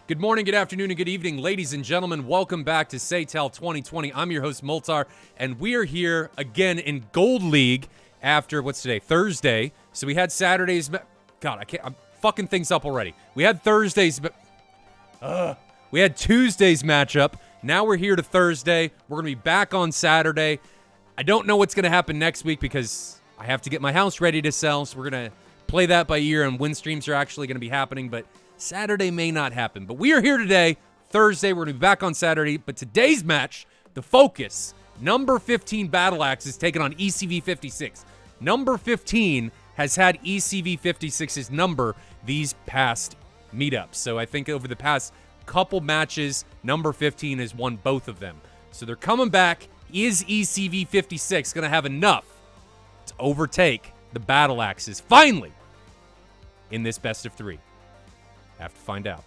Good morning, good afternoon, and good evening, ladies and gentlemen. Welcome back to SATAL 2020. I'm your host, Moltar, and we are here again in Gold League after, what's today, Thursday. So we had Saturday's, God, I'm fucking things up already. We had Thursday's, we had Tuesday's matchup. Now we're here to Thursday. We're going to be back on Saturday. I don't know what's going to happen next week because I have to get my house ready to sell, so we're going to play that by ear, and when streams are actually going to be happening, but Saturday may not happen. But we are here today, Thursday. We're going to be back on Saturday. But today's match, the focus, number 15 Battle Axe is taking on ECV56. Number 15 has had ECV56's number these past meetups. So I think over the past couple matches, number 15 has won both of them. So they're coming back. Is ECV56 going to have enough to overtake the Battle Axes finally in this best of three? Have to find out.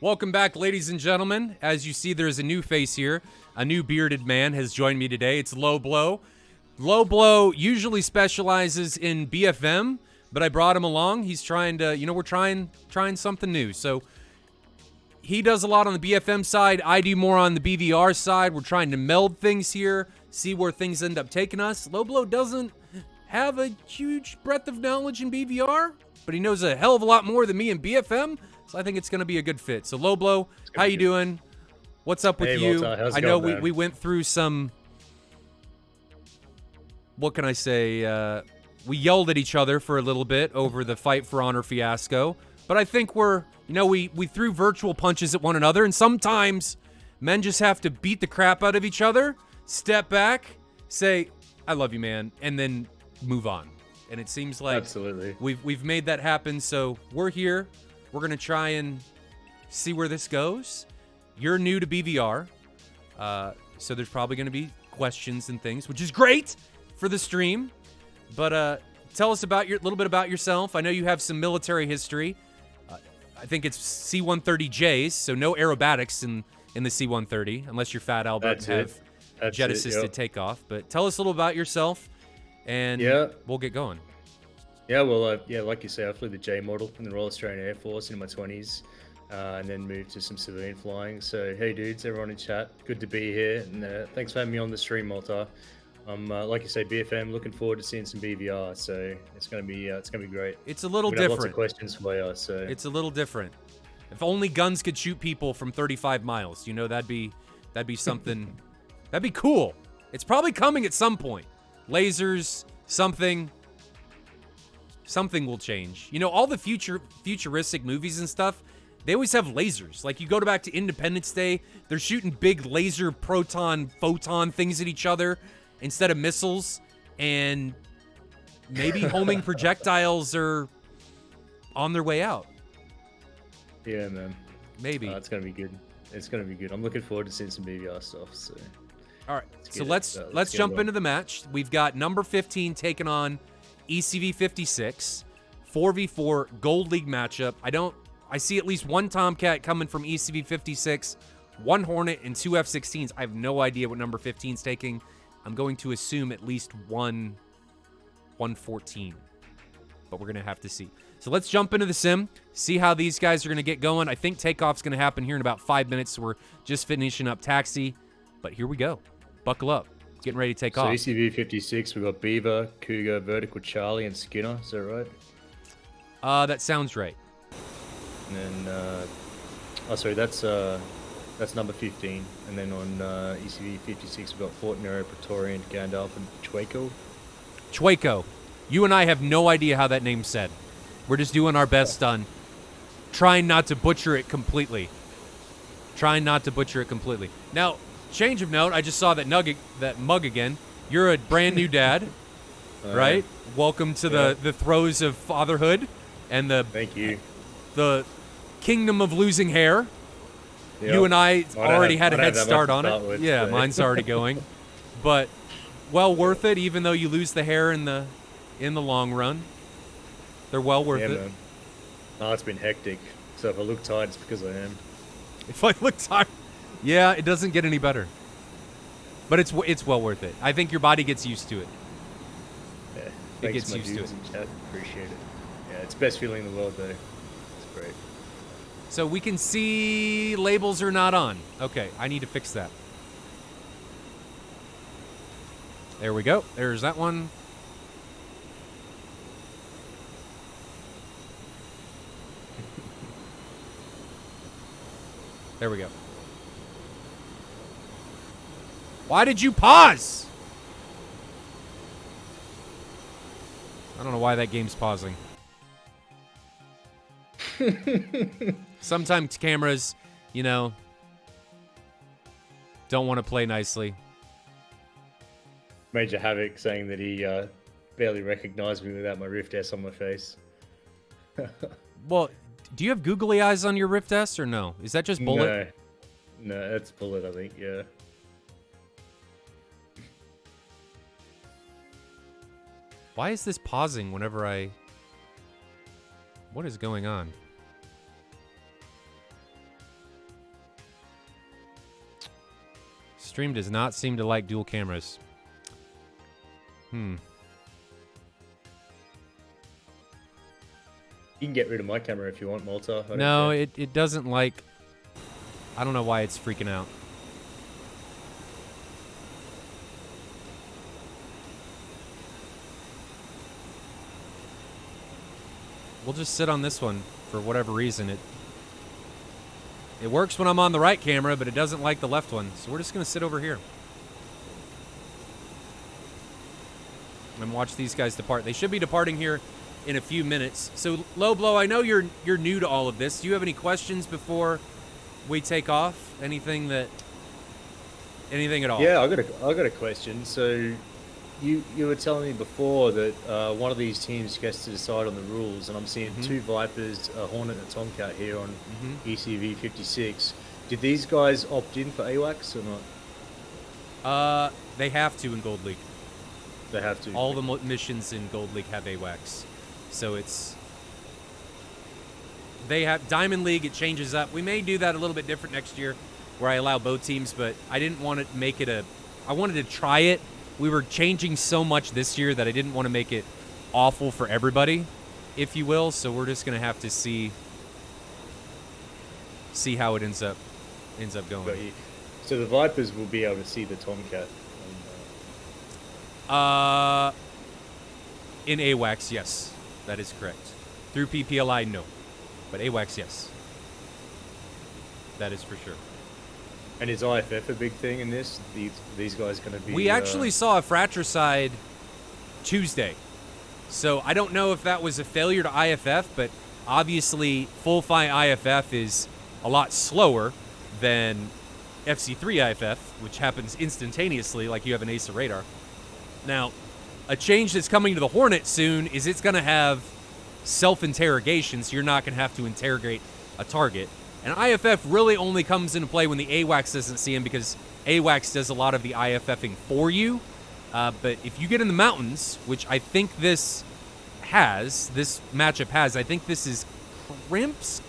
Welcome back, ladies and gentlemen. As you see, there's a new face here. A new bearded man has joined me today. It's Low Blow. Low Blow usually specializes in BFM, but I brought him along. He's trying to, we're trying something new. So he does a lot on the BFM side. I do more on the BVR side. We're trying to meld things here, see where things end up taking us. Low Blow doesn't have a huge breadth of knowledge in BVR, but he knows a hell of a lot more than me in BFM. So I think it's going to be a good fit. So Low Blow, how you doing? What's up with you? Malta, how's it I know going, we went through some, what can I say? We yelled at each other for a little bit over the Fight for Honor fiasco. But I think we threw virtual punches at one another. And sometimes men just have to beat the crap out of each other, step back, say, I love you, man, and then move on. And it seems like absolutely we've made that happen. So we're here. We're going to try and see where this goes. You're new to BVR, so there's probably going to be questions and things, which is great for the stream. But tell us about a little bit about yourself. I know you have some military history. I think it's C-130Js, so no aerobatics in the C-130, unless you're Fat Albert and have jet-assisted takeoff. But tell us a little about yourself, and we'll get going. Yeah, well, like you say, I flew the J model in the Royal Australian Air Force in my 20s, and then moved to some civilian flying. So, hey dudes, everyone in chat, good to be here, and thanks for having me on the stream, Malta. I'm like you say, BFM. Looking forward to seeing some BVR. So it's gonna be great. It's a little different. different. Lots of questions for you. So it's a little different. If only guns could shoot people from 35 miles, that'd be something. That'd be cool. It's probably coming at some point. Lasers, something. Something will change. All the futuristic movies and stuff, they always have lasers. Like, you go back to Independence Day, they're shooting big laser photon things at each other instead of missiles, and maybe homing projectiles are on their way out. Yeah, man. Maybe. It's going to be good. It's going to be good. I'm looking forward to seeing some BVR stuff, so All right, so let's let's get it jump going. into the match. We've got number 15 taking on ECV56, 4v4 Gold League matchup. I see at least one Tomcat coming from ECV56, one Hornet, and two F-16s. I have no idea what number 15's taking. I'm going to assume at least one 114, but we're going to have to see. So let's jump into the sim, see how these guys are going to get going. I think takeoff's going to happen here in about 5 minutes, so we're just finishing up taxi. But here we go. Buckle up. Getting ready to take off. So ECV56, we've got Beaver, Cougar, Vertical Charlie, and Skinner. Is that right? That sounds right. And then, that's number 15. And then on ECV56, we've got Fort Nero, Praetorian, Gandalf, and Chueco. Chueco. You and I have no idea how that name's said. We're just doing our best on trying not to butcher it completely. Now, change of note, I just saw that mug again. You're a brand new dad, right? Welcome to the throes of fatherhood and Thank you. the kingdom of losing hair. Yep. You and I already had a head that much start to on it. start with, Yeah, so- mine's already going. But well worth it, even though you lose the hair in the long run. They're well worth Yeah, it. man. Oh, it's been hectic. So if I look tired, it's because I am. If I look tired, yeah, it doesn't get any better. But it's well worth it. I think your body gets used to it. Yeah. It Thanks gets my used to dudes it. in chat. Appreciate it. Yeah, it's the best feeling in the world, though. It's great. So we can see labels are not on. Okay, I need to fix that. There we go. There's that one. There we go. Why did you pause? I don't know why that game's pausing. Sometimes cameras, don't want to play nicely. Major Havoc saying that he barely recognized me without my Rift S on my face. Well, do you have googly eyes on your Rift S or no? Is that just bullet? No, that's bullet, I think, yeah. Why is this pausing whenever I... What is going on? Stream does not seem to like dual cameras. You can get rid of my camera if you want, Malta. I don't No, care. it doesn't like... I don't know why it's freaking out. We'll just sit on this one for whatever reason. It works when I'm on the right camera, but it doesn't like the left one. So we're just going to sit over here. And watch these guys depart. They should be departing here in a few minutes. So, Low Blow, I know you're new to all of this. Do you have any questions before we take off? Anything at all? Yeah, I got a question. So, you were telling me before that one of these teams gets to decide on the rules, and I'm seeing two Vipers, a Hornet, and a Tomcat here on ECV 56. Did these guys opt in for AWACS or not? They have to in Gold League. They have to. All the missions in Gold League have AWACS. So they have Diamond League, it changes up. We may do that a little bit different next year where I allow both teams, but I didn't want to make it I wanted to try it. We were changing so much this year that I didn't want to make it awful for everybody, if you will. So we're just going to have to see how it ends up going. Got you. So the Vipers will be able to see the Tomcat. In AWACS, yes. That is correct. Through PPLI, no. But AWACS, yes. That is for sure. And is IFF a big thing in this? These guys going to be... We actually saw a fratricide Tuesday. So I don't know if that was a failure to IFF, but obviously full FI IFF is a lot slower than FC3 IFF, which happens instantaneously like you have an ACE radar. Now, a change that's coming to the Hornet soon is it's going to have self-interrogation, so you're not going to have to interrogate a target. And IFF really only comes into play when the AWACS doesn't see him because AWACS does a lot of the IFFing for you. But if you get in the mountains, which I think this matchup has, I think this is Krimsk.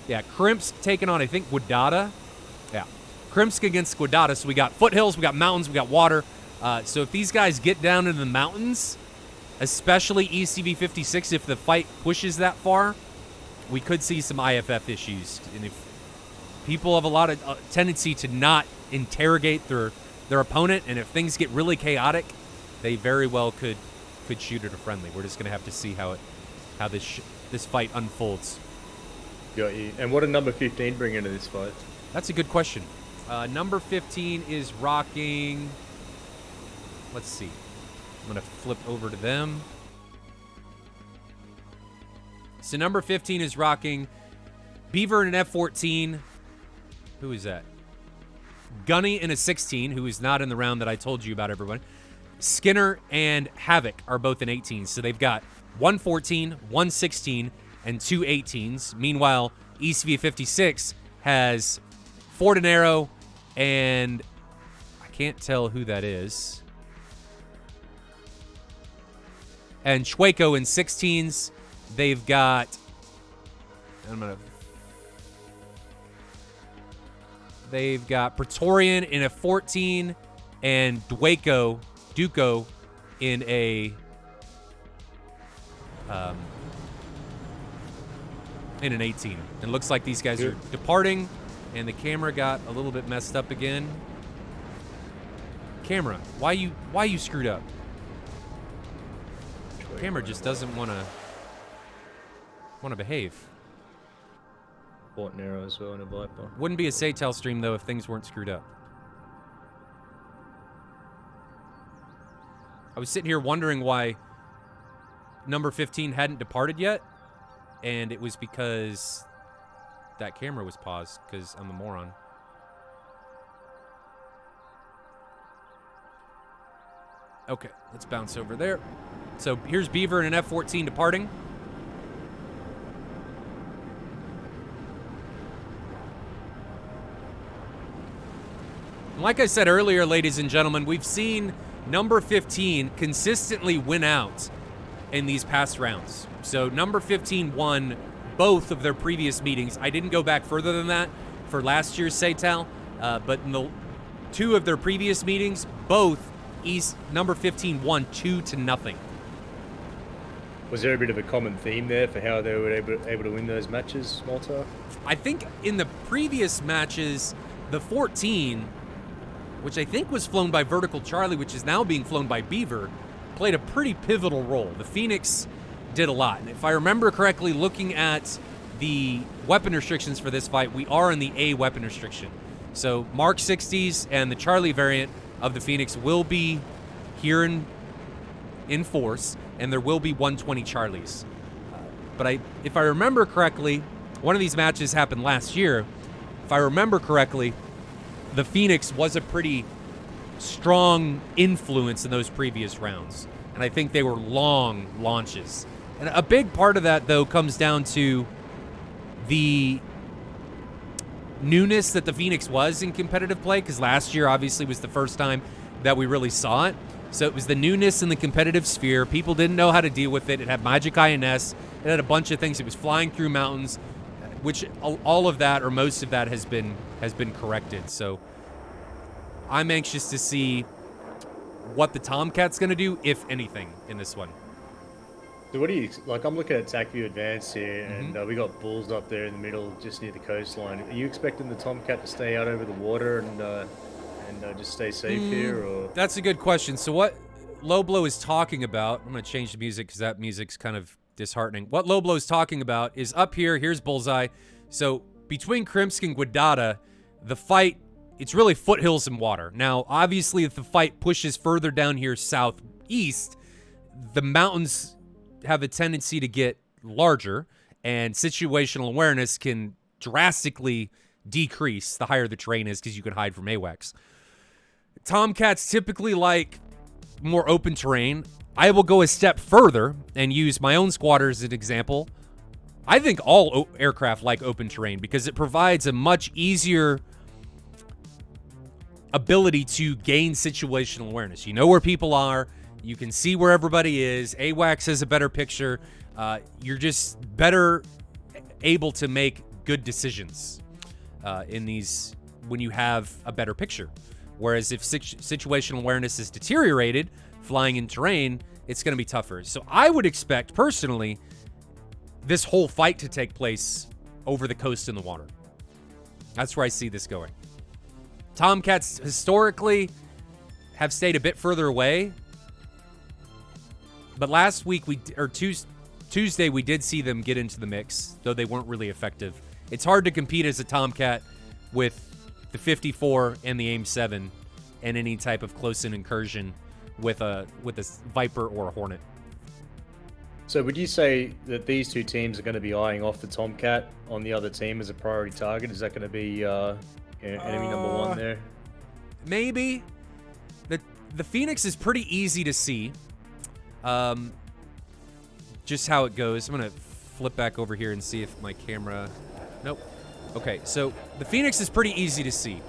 Yeah, Krimsk taking on, I think, Guadada. Yeah, Krimsk against Guadada. So we got foothills, we got mountains, we got water. So if these guys get down into the mountains, especially ECV56, if the fight pushes that far, we could see some IFF issues. And if people have a lot of tendency to not interrogate their opponent, and if things get really chaotic, they very well could shoot at a friendly. We're just going to have to see how this fight unfolds. Got you. And what did number 15 bring into this fight? That's a good question. Number 15 is rocking... Let's see. I'm going to flip over to them. So number 15 is rocking Beaver in an F-14. Who is that? Gunny in a 16, who is not in the round that I told you about, everyone. Skinner and Havoc are both in 18s. So they've got 114, 116, and 2 18s. Meanwhile, ECV56 has Fortinero and I can't tell who that is. And Chueco in 16s. They've got... They've got Praetorian in a 14 and Duco in a in an 18. And it looks like these guys are departing, and the camera got a little bit messed up again. Camera, why you screwed up? Camera just doesn't want to behave. Fortinero as well in a Viper. Wouldn't be a SATAL stream, though, if things weren't screwed up. I was sitting here wondering why number 15 hadn't departed yet, and it was because that camera was paused, because I'm a moron. Okay, let's bounce over there. So here's Beaver in an F-14 departing. Like I said earlier, ladies and gentlemen, we've seen number 15 consistently win out in these past rounds. So number 15 won both of their previous meetings. I didn't go back further than that for last year's SATAL, but in the two of their previous meetings, both number 15 won 2-0. Was there a bit of a common theme there for how they were able to win those matches, Malta? I think in the previous matches, the 14... which I think was flown by Vertical Charlie, which is now being flown by Beaver, played a pretty pivotal role. The Phoenix did a lot. And if I remember correctly, looking at the weapon restrictions for this fight, we are in the A weapon restriction. So Mark 60s and the Charlie variant of the Phoenix will be here in force, and there will be 120 Charlies. But if I remember correctly, one of these matches happened last year. If I remember correctly, the Phoenix was a pretty strong influence in those previous rounds. And I think they were long launches. And a big part of that, though, comes down to the newness that the Phoenix was in competitive play, because last year, obviously, was the first time that we really saw it. So it was the newness in the competitive sphere. People didn't know how to deal with it. It had Magic INS. It had a bunch of things. It was flying through mountains, which all of that, or most of that, has been corrected. So I'm anxious to see what the Tomcat's going to do, if anything, in this one. So what do you, like, I'm looking at TAC View Advanced here, and we got bulls up there in the middle, just near the coastline. Are you expecting the Tomcat to stay out over the water and just stay safe here, or? That's a good question. So what Low Blow is talking about, I'm going to change the music because that music's kind of disheartening. What Low Blow is talking about is up here. Here's Bullseye. So between Krimsk and Guadada, the fight, it's really foothills and water. Now, obviously, if the fight pushes further down here southeast, the mountains have a tendency to get larger, and situational awareness can drastically decrease the higher the terrain is, because you can hide from AWACS. Tomcats typically like more open terrain. I will go a step further and use my own squatter as an example. I think all aircraft like open terrain because it provides a much easier ability to gain situational awareness. You know where people are. You can see where everybody is. AWACS has a better picture. You're just better able to make good decisions in these when you have a better picture. Whereas if situational awareness is deteriorated, flying in terrain, it's going to be tougher. So I would expect, personally, this whole fight to take place over the coast in the water. That's where I see this going. Tomcats historically have stayed a bit further away. But last week, Tuesday, we did see them get into the mix, though they weren't really effective. It's hard to compete as a Tomcat with the 54 and the AIM-7 and any type of close-in incursion with a Viper or a Hornet. So would you say that these two teams are going to be eyeing off the Tomcat on the other team as a priority target? Is that going to be enemy number one there? Maybe. The Phoenix is pretty easy to see. Just how it goes. I'm going to flip back over here and see if my camera... Nope. Okay, so the Phoenix is pretty easy to see.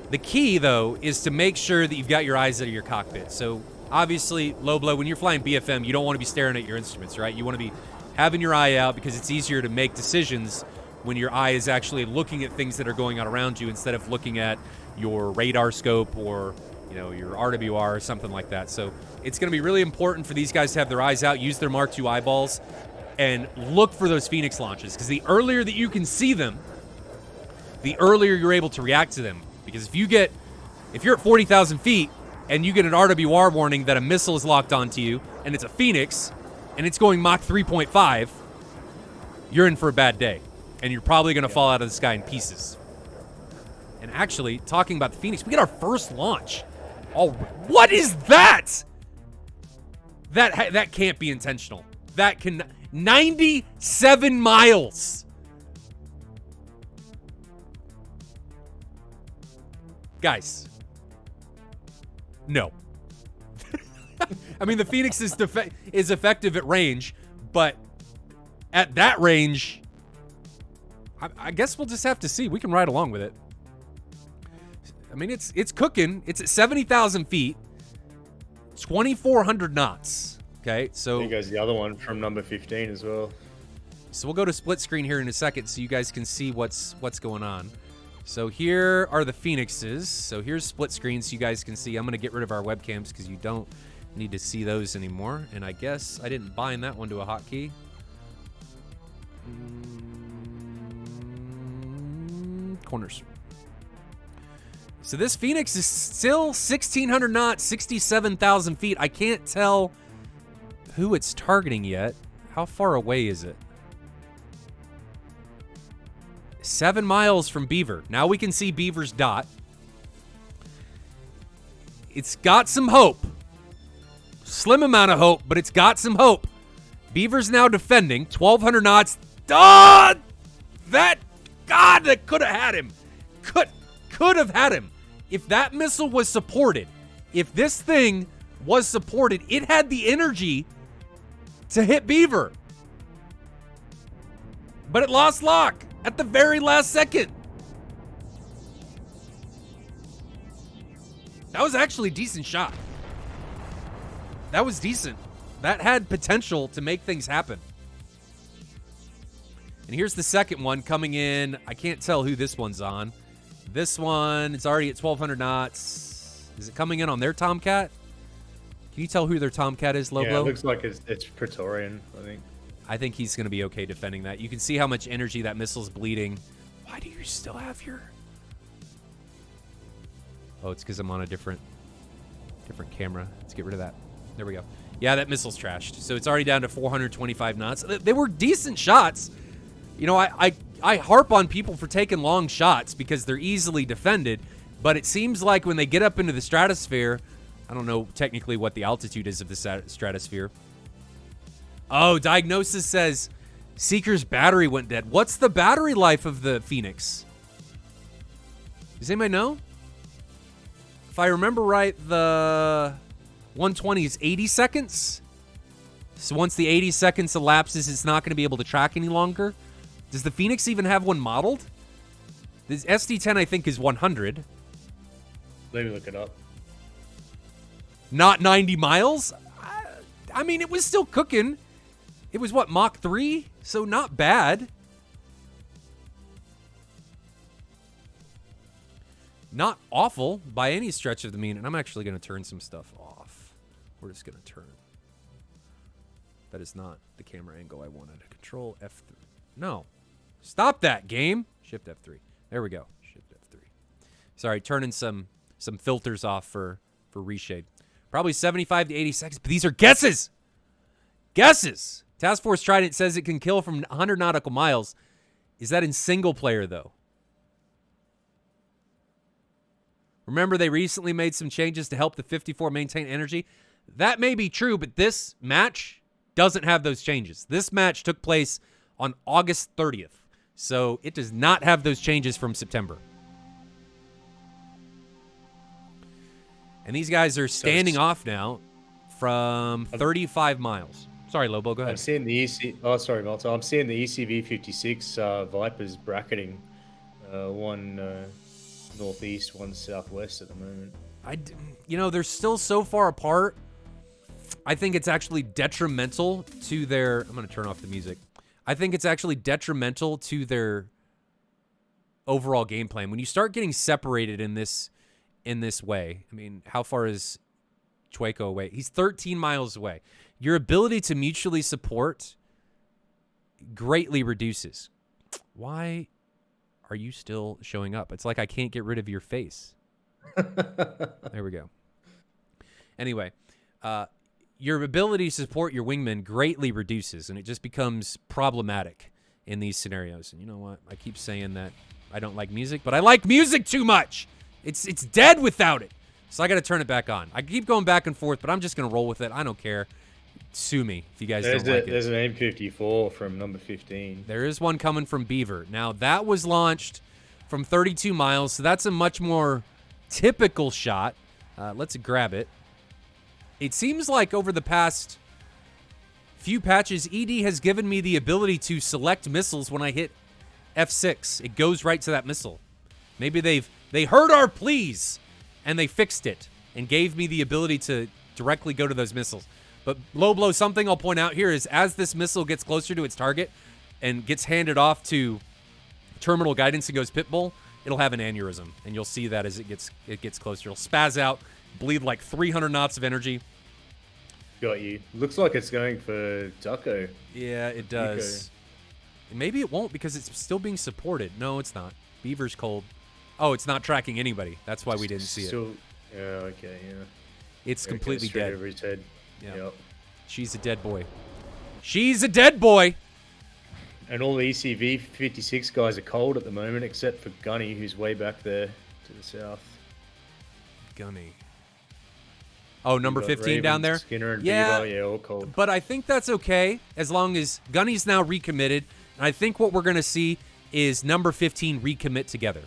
The key, though, is to make sure that you've got your eyes out of your cockpit. So, obviously, low blow, when you're flying BFM, you don't want to be staring at your instruments, right? You want to be having your eye out because it's easier to make decisions when your eye is actually looking at things that are going on around you instead of looking at your radar scope or, your RWR or something like that. So, it's going to be really important for these guys to have their eyes out, use their Mark II eyeballs, and look for those Phoenix launches. Because the earlier that you can see them, the earlier you're able to react to them. Because if you're at 40,000 feet and you get an RWR warning that a missile is locked onto you and it's a Phoenix and it's going Mach 3.5, you're in for a bad day. And you're probably going to fall out of the sky in pieces. And actually, talking about the Phoenix, we get our first launch. Oh, what is that? That can't be intentional. That can... 97 miles. Guys. No. I mean, the Phoenix is effective at range, but at that range, I guess we'll just have to see. We can ride along with it. I mean, it's cooking. It's at 70,000 feet, 2,400 knots. Okay, so there goes the other one from number 15 as well. So we'll go to split screen here in a second so you guys can see what's going on. So here are the Phoenixes. So here's split screen so you guys can see. I'm going to get rid of our webcams because you don't need to see those anymore. And I guess I didn't bind that one to a hotkey. Corners. So this Phoenix is still 1,600 knots, 67,000 feet. I can't tell who it's targeting yet. How far away is it? 7 miles from Beaver. Now we can see Beaver's dot. It's got some hope. Slim amount of hope, but it's got some hope. Beaver's now defending. 1,200 knots. That could have had him. Could have had him. If that missile was supported, if this thing was supported, it had the energy to hit Beaver. But it lost lock at the very last second. That was actually a decent shot. That was decent. That had potential to make things happen. And here's the second one coming in. I can't tell who this one's on. This one, it's already at 1,200 knots. Is it coming in on their Tomcat? Can you tell who their Tomcat is, Lobo? Yeah, it looks like it's Praetorian, I think. I think he's going to be okay defending that. You can see how much energy that missile's bleeding. Why do you still have your... Oh, it's because I'm on a different camera. Let's get rid of that. There we go. Yeah, that missile's trashed. So it's already down to 425 knots. They were decent shots. You know, I harp on people for taking long shots because they're easily defended, but it seems like when they get up into the stratosphere, I don't know technically what the altitude is of the stratosphere. Oh, Diagnosis says Seeker's battery went dead. What's the battery life of the Phoenix? Does anybody know? If I remember right, the 120 is 80 seconds. So once the 80 seconds elapses, it's not going to be able to track any longer. Does the Phoenix even have one modeled? This SD10, I think, is 100. Let me look it up. Not 90 miles? I mean, it was still cooking. It was, what, Mach 3? So not bad. Not awful by any stretch of the mean. And I'm actually going to turn some stuff off. We're just going to turn. That is not the camera angle I wanted. Control F3. No. Stop that, game. Shift F3. There we go. Shift F3. Sorry, turning some filters off for reshade. Probably 75 to 80 seconds, but these are guesses. Guesses. Task Force Trident says it can kill from 100 nautical miles. Is that in single player, though? Remember, they recently made some changes to help the 54 maintain energy. That may be true, but this match doesn't have those changes. This match took place on August 30th, so it does not have those changes from September. And these guys are standing off now from 35 miles. Sorry, Lobo, go ahead. I'm seeing the sorry, Malta. I'm seeing the ECV65 Vipers bracketing one northeast, one southwest at the moment. They're still so far apart. I think it's actually detrimental to their... I'm going to turn off the music. I think it's actually detrimental to their overall game plan. When you start getting separated in this way, I mean, how far is Chueco away? He's 13 miles away. Your ability to mutually support greatly reduces. Why are you still showing up? It's like I can't get rid of your face. There we go. Anyway, your ability to support your wingman greatly reduces, and it just becomes problematic in these scenarios. And you know what? I keep saying that I don't like music, but I like music too much. It's dead without it. So I got to turn it back on. I keep going back and forth, but I'm just going to roll with it. I don't care. Sue me if you guys don't like it. There's an M54 from number 15. There is one coming from Beaver. Now, that was launched from 32 miles, so that's a much more typical shot. Let's grab it. It seems like over the past few patches, ED has given me the ability to select missiles when I hit F6. It goes right to that missile. Maybe they heard our pleas, and they fixed it and gave me the ability to directly go to those missiles. But low blow, something I'll point out here is as this missile gets closer to its target and gets handed off to terminal guidance and goes pitbull, it'll have an aneurysm, and you'll see that as it gets closer. It'll spaz out, bleed like 300 knots of energy. Got you. Looks like it's going for Ducko. Yeah, it does. Maybe it won't because it's still being supported. No, it's not. Beaver's cold. Oh, it's not tracking anybody. That's why we didn't see it. Yeah, okay, yeah. It's completely dead. Over his head. Yeah. Yep. She's a dead boy. She's a dead boy. And all the ECV56 guys are cold at the moment, except for Gunny, who's way back there to the south. Gunny. Oh, number 15 Raven, down there? Skinner and yeah, Beaver, yeah, all cold. But I think that's okay as long as Gunny's now recommitted. And I think what we're going to see is number 15 recommit together.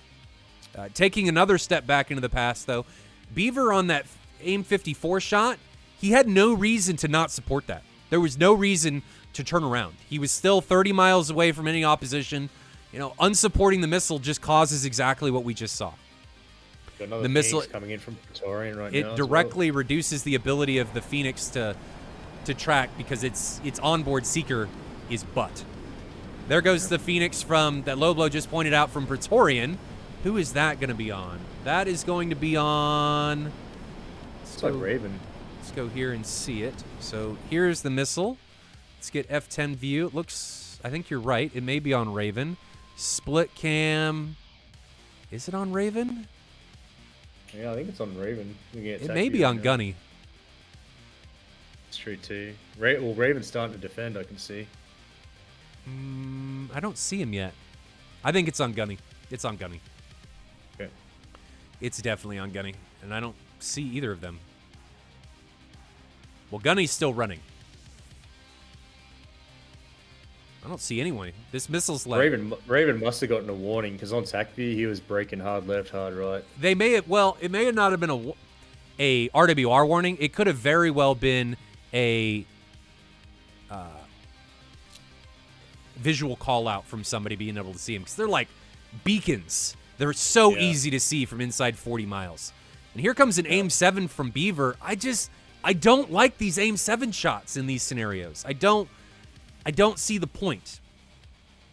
Taking another step back into the past, though, Beaver on that AIM 54 shot, he had no reason to not support that. There was no reason to turn around. He was still 30 miles away from any opposition. Unsupporting the missile just causes exactly what we just saw. The missile coming in from Praetorian right now. It directly reduces the ability of the Phoenix to track because its onboard seeker is butt. There goes the Phoenix from that low blow just pointed out from Praetorian. Who is that going to be on? That is going to be on... It's like Raven. Let's go here and see it. So here's the missile. Let's get F10 view. It looks... I think you're right. It may be on Raven. Split cam... Is it on Raven? Yeah, I think it's on Raven. It may be on Gunny. It's true too. Raven's starting to defend, I can see. I don't see him yet. I think it's on Gunny. It's on Gunny. Okay. It's definitely on Gunny, and I don't see either of them. Well, Gunny's still running. I don't see anyone. This missile's like... Raven must have gotten a warning, because on TAC view, he was braking hard left, hard right. They may have... Well, it may have not have been a RWR warning. It could have very well been a visual call out from somebody being able to see them, because they're like beacons. They're so easy to see from inside 40 miles. And here comes an aim 7 from Beaver. I don't like these aim 7 shots in these scenarios. I don't see the point.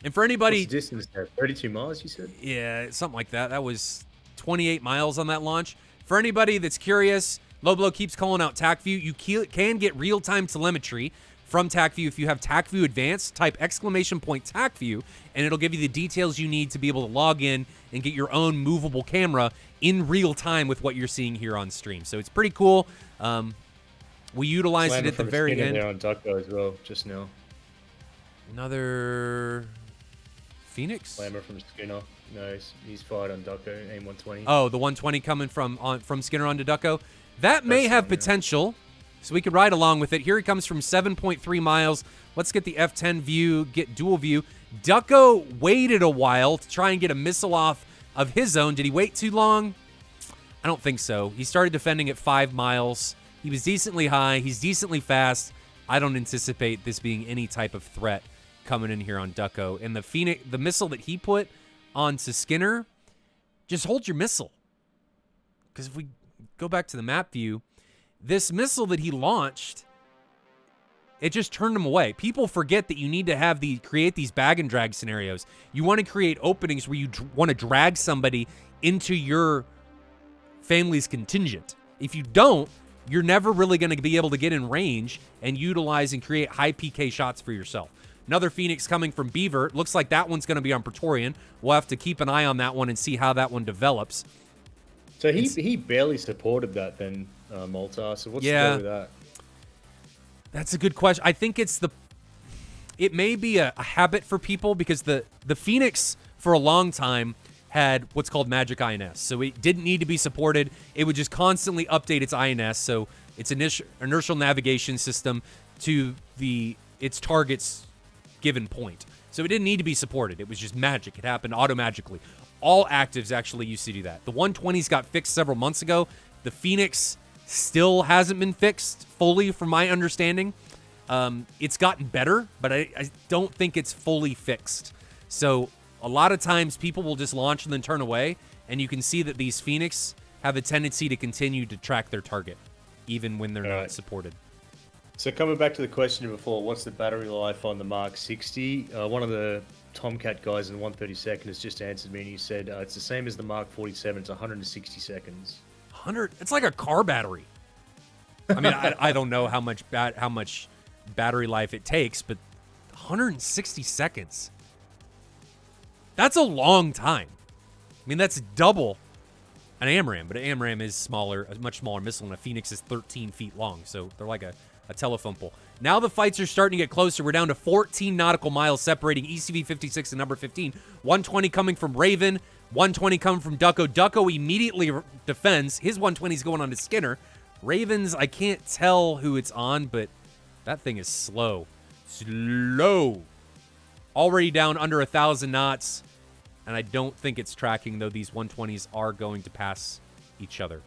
And for anybody, what's the distance there? 32 miles, you said? yeah, something like that. That was 28 miles on that launch. For anybody that's curious, Loblo keeps calling out TacView. You can get real-time telemetry from TacView. If you have TacView Advanced, type !TacView, and it'll give you the details you need to be able to log in and get your own movable camera in real time with what you're seeing here on stream. So it's pretty cool. We utilized it at the very end. There on Ducko as well, just now. Another Phoenix? Slammer from Skinner. No, he's fired on Ducko, aim 120. Oh, the 120 coming from Skinner onto Ducko. That may have potential, so we could ride along with it. Here he comes from 7.3 miles. Let's get the F10 view, get dual view. Ducko waited a while to try and get a missile off of his own. Did he wait too long? I don't think so. He started defending at 5 miles. He was decently high. He's decently fast. I don't anticipate this being any type of threat coming in here on Ducko. And the missile that he put onto Skinner, just hold your missile. Because if we go back to the map view, this missile that he launched, it just turned him away. People forget that you need to have create these bag and drag scenarios. You want to create openings where you want to drag somebody into your family's contingent. If you don't, you're never really going to be able to get in range and utilize and create high PK shots for yourself. Another Phoenix coming from Beaver. Looks like that one's going to be on Praetorian. We'll have to keep an eye on that one and see how that one develops. So he barely supported that then, Malta. So what's the deal with that? That's a good question. I think it may be a habit for people, because the Phoenix for a long time had what's called magic INS. So it didn't need to be supported. It would just constantly update its INS. So its inertial navigation system to its target's given point. So it didn't need to be supported. It was just magic. It happened auto-magically. All actives actually used to do that. The 120s got fixed several months ago. The Phoenix still hasn't been fixed fully, from my understanding. It's gotten better, but I don't think it's fully fixed. So a lot of times people will just launch and then turn away, and you can see that these Phoenix have a tendency to continue to track their target, even when they're not supported. So coming back to the question before, what's the battery life on the Mark 60? One of the Tomcat guys in the 132nd has just answered me, and he said it's the same as the Mark 47. It's 160 seconds. 100? It's like a car battery. I mean, I don't know how much battery life it takes, but 160 seconds. That's a long time. I mean, that's double an AMRAAM, but an AMRAAM is smaller, a much smaller missile, and a Phoenix is 13 feet long, so they're like a telephone pole. Now the fights are starting to get closer. We're down to 14 nautical miles separating ECV65 and number 15. 120 coming from Raven, 120 coming from Ducko. Ducko immediately defends. His 120 is going on to Skinner. Raven's, I can't tell who it's on, but that thing is slow. Slow. Already down under 1,000 knots, and I don't think it's tracking, though these 120s are going to pass each other.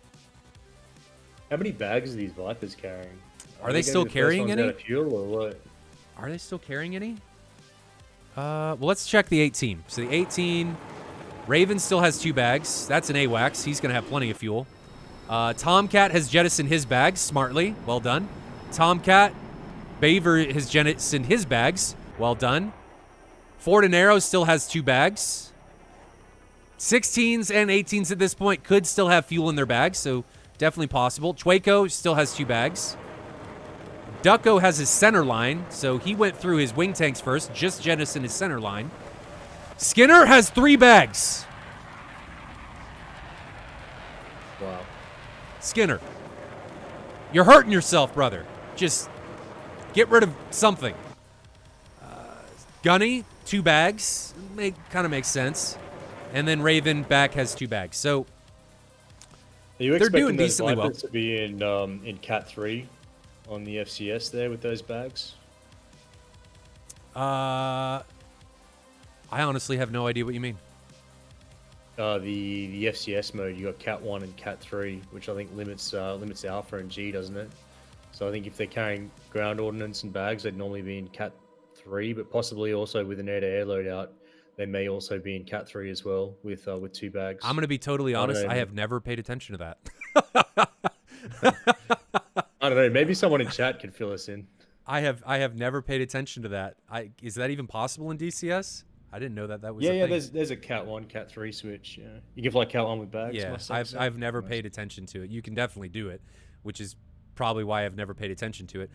How many bags are these Vipers carrying? Are they still carrying any? Out of fuel or what? Are they still carrying any? Well, let's check the 18. So the 18, Raven still has 2 bags. That's an AWACS. He's going to have plenty of fuel. Tomcat has jettisoned his bags smartly. Well done. Tomcat, Beaver has jettisoned his bags. Well done. Ford and Arrow still has 2 bags. 16s and 18s at this point could still have fuel in their bags, so definitely possible. Chueco still has 2 bags. Ducko has his center line, so he went through his wing tanks first, just jettisoned his center line. Skinner has 3 bags. Wow. Skinner, you're hurting yourself, brother. Just get rid of something. Gunny, 2 bags. Kind of makes sense. And then Raven back has 2 bags. So are you they're doing those decently well. To be in Cat 3 on the FCS there with those bags? I honestly have no idea what you mean. The FCS mode, you got Cat 1 and Cat 3, which I think limits Alpha and G, doesn't it? So I think if they're carrying ground ordnance and bags, they'd normally be in Cat 3, but possibly also with an air-to-air loadout, they may also be in Cat 3 as well with 2 bags. I'm going to be totally honest. I know. have never paid attention to that. I don't know. Maybe someone in chat could fill us in. I have never paid attention to that. Is that even possible in DCS? I didn't know that was. Yeah, a thing. there's a Cat 1, Cat 3 switch. Yeah. You can fly Cat 1 with bags. Yeah, I've never paid attention to it. You can definitely do it, which is probably why I've never paid attention to it.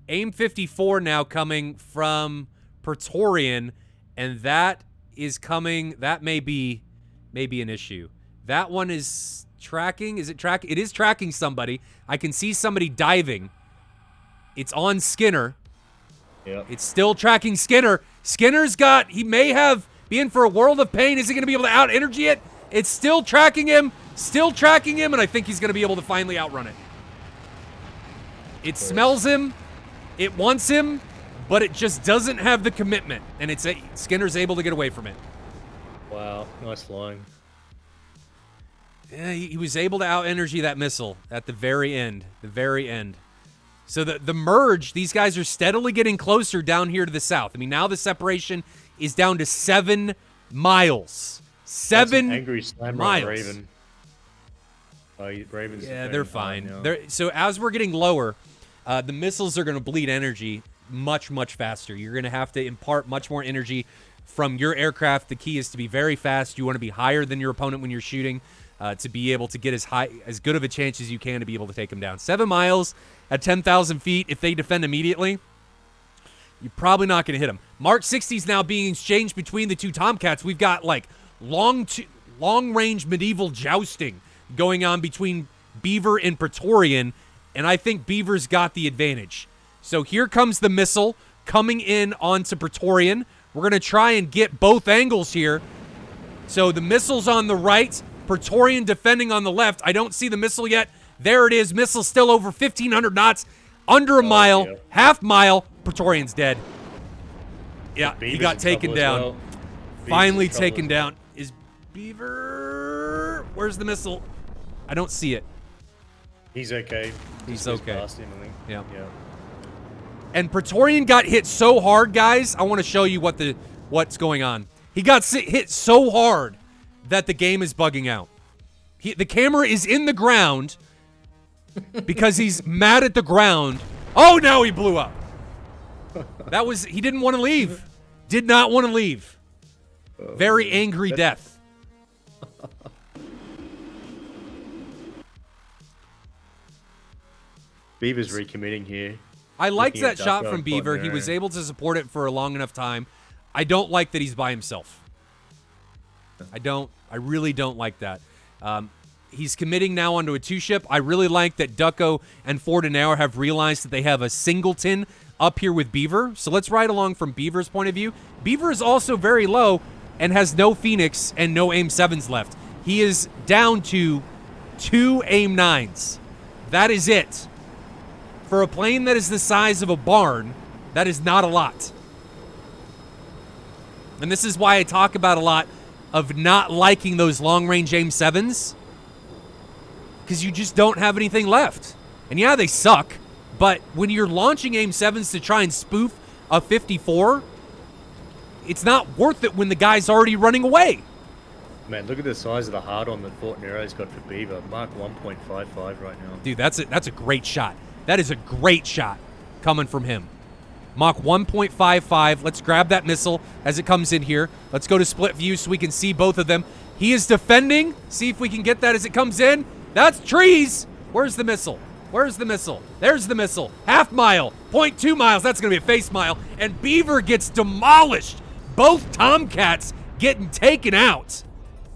AIM 54 now coming from Praetorian, and that is coming. That may be an issue. That one is tracking. Is it track? It is tracking somebody. I can see somebody diving. It's on Skinner. Yeah. It's still tracking Skinner. Skinner's got, he may have been for a world of pain. Is he going to be able to out-energy it? It's still tracking him, and I think he's going to be able to finally outrun it. It smells him, it wants him, but it just doesn't have the commitment, and Skinner's able to get away from it. Wow, nice flying. Yeah, he was able to out-energy that missile at the very end. So the merge, these guys are steadily getting closer down here to the south. I mean, now the separation is down to 7 miles. 7 angry slam miles. Raven. Raven's they're fine. So as we're getting lower, the missiles are going to bleed energy much, much faster. You're going to have to impart much more energy from your aircraft. The key is to be very fast. You want to be higher than your opponent when you're shooting to be able to get as good of a chance as you can to be able to take them down. 7 miles at 10,000 feet, if they defend immediately, you're probably not going to hit them. Mark 60s now being exchanged between the 2 Tomcats. We've got like long-range medieval jousting going on between Beaver and Praetorian, and I think Beaver's got the advantage. So here comes the missile coming in onto Praetorian. We're going to try and get both angles here. So the missile's on the right, Praetorian defending on the left. I don't see the missile yet. There it is. Missile still over 1,500 knots. Under a mile, half mile. Praetorian's dead. Yeah, he got taken down. Well. Finally taken down. Is Beaver... Where's the missile? I don't see it. He's okay. He's okay. Past him, I think. Yeah. And Praetorian got hit so hard, guys. I want to show you what's going on. He got hit so hard that the game is bugging out. The camera is in the ground because he's mad at the ground. Oh, now he blew up. He didn't want to leave. Did not want to leave. Very angry death. Beaver's recommitting here. I liked that shot from Beaver. He was able to support it for a long enough time. I don't like that he's by himself. I really don't like that. He's committing now onto a 2-ship. I really like that Ducko and Fortinero have realized that they have a singleton up here with Beaver. So let's ride along from Beaver's point of view. Beaver is also very low and has no Phoenix and no AIM-7s left. He is down to 2 AIM-9s. That is it. For a plane that is the size of a barn, that is not a lot. And this is why I talk about a lot of not liking those long-range AIM-7s, because you just don't have anything left. And yeah, they suck, but when you're launching AIM-7s to try and spoof a 54, it's not worth it when the guy's already running away. Man, look at the size of the hard-on that Fortinero's got for Beaver. Mark 1.55 right now. Dude, that's a great shot. That is a great shot coming from him. Mach 1.55. Let's grab that missile as it comes in here. Let's go to split view so we can see both of them. He is defending. See if we can get that as it comes in. That's trees. Where's the missile? Where's the missile? There's the missile. Half mile. 0.2 miles. That's going to be a face mile. And Beaver gets demolished. Both Tomcats getting taken out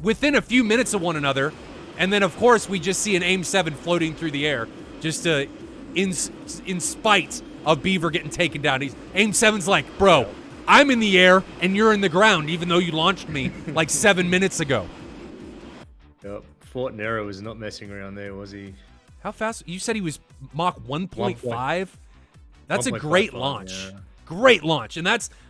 within a few minutes of one another. And then, of course, we just see an AIM-7 floating through the air just to, in spite of Beaver getting taken down. AIM-7's like, bro, I'm in the air and you're in the ground, even though you launched me like 7 minutes ago. Yep. Fortinero was not messing around there, was he? How fast? You said he was Mach 1.5? That's a great launch. Yeah. Great launch. And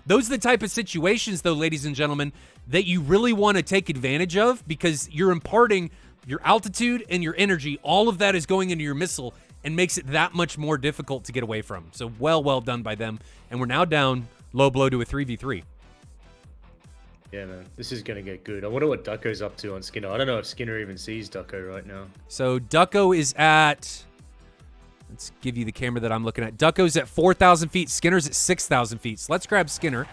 those are the type of situations, though, ladies and gentlemen, that you really want to take advantage of, because you're imparting your altitude and your energy. All of that is going into your missile, and makes it that much more difficult to get away from. So well done by them. And we're now down low blow to a 3v3. Yeah, man. This is going to get good. I wonder what Ducko's up to on Skinner. I don't know if Skinner even sees Ducko right now. So Ducko is at... Let's give you the camera that I'm looking at. Ducko's at 4,000 feet. Skinner's at 6,000 feet. So let's grab Skinner.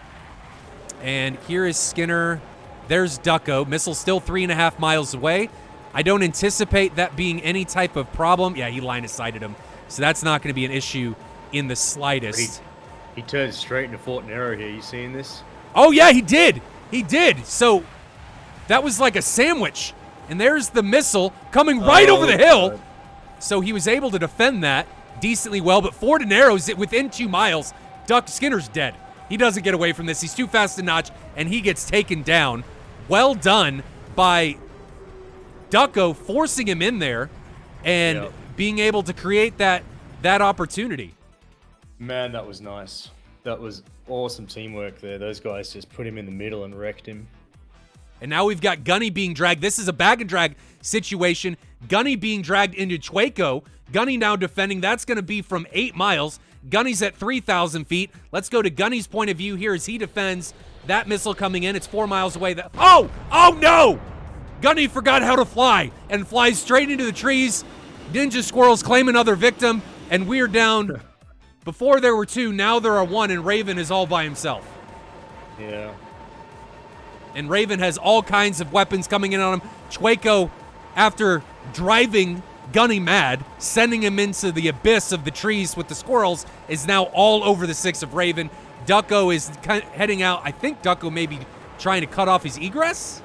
And here is Skinner. There's Ducko. Missile still 3.5 miles away. I don't anticipate that being any type of problem. Yeah, he line of sighted him. So that's not going to be an issue in the slightest. He turned straight into Fort Nero here. You seeing this? Oh, yeah, he did. He did. So that was like a sandwich. And there's the missile coming right over the hill. God. So he was able to defend that decently well. But Fort Nero's within 2 miles. Skinner's dead. He doesn't get away from this. He's too fast to notch, and he gets taken down. Well done by Ducko, forcing him in there and being able to create that opportunity. Man, that was nice. That was awesome teamwork there. Those guys just put him in the middle and wrecked him. And now we've got Gunny being dragged. This is a bag and drag situation. Gunny being dragged into Chueco. Gunny now defending. That's going to be from 8 miles. Gunny's at 3,000 feet. Let's go to Gunny's point of view here as he defends that missile coming in. It's 4 miles away. Oh no! Gunny forgot how to fly and flies straight into the trees. Ninja Squirrels claim another victim, and we're down. Before there were 2, now there are 1, and Raven is all by himself. Yeah. And Raven has all kinds of weapons coming in on him. Chueco, after driving Gunny mad, sending him into the abyss of the trees with the squirrels, is now all over the 6 of Raven. Ducko is heading out. I think Ducko may be trying to cut off his egress.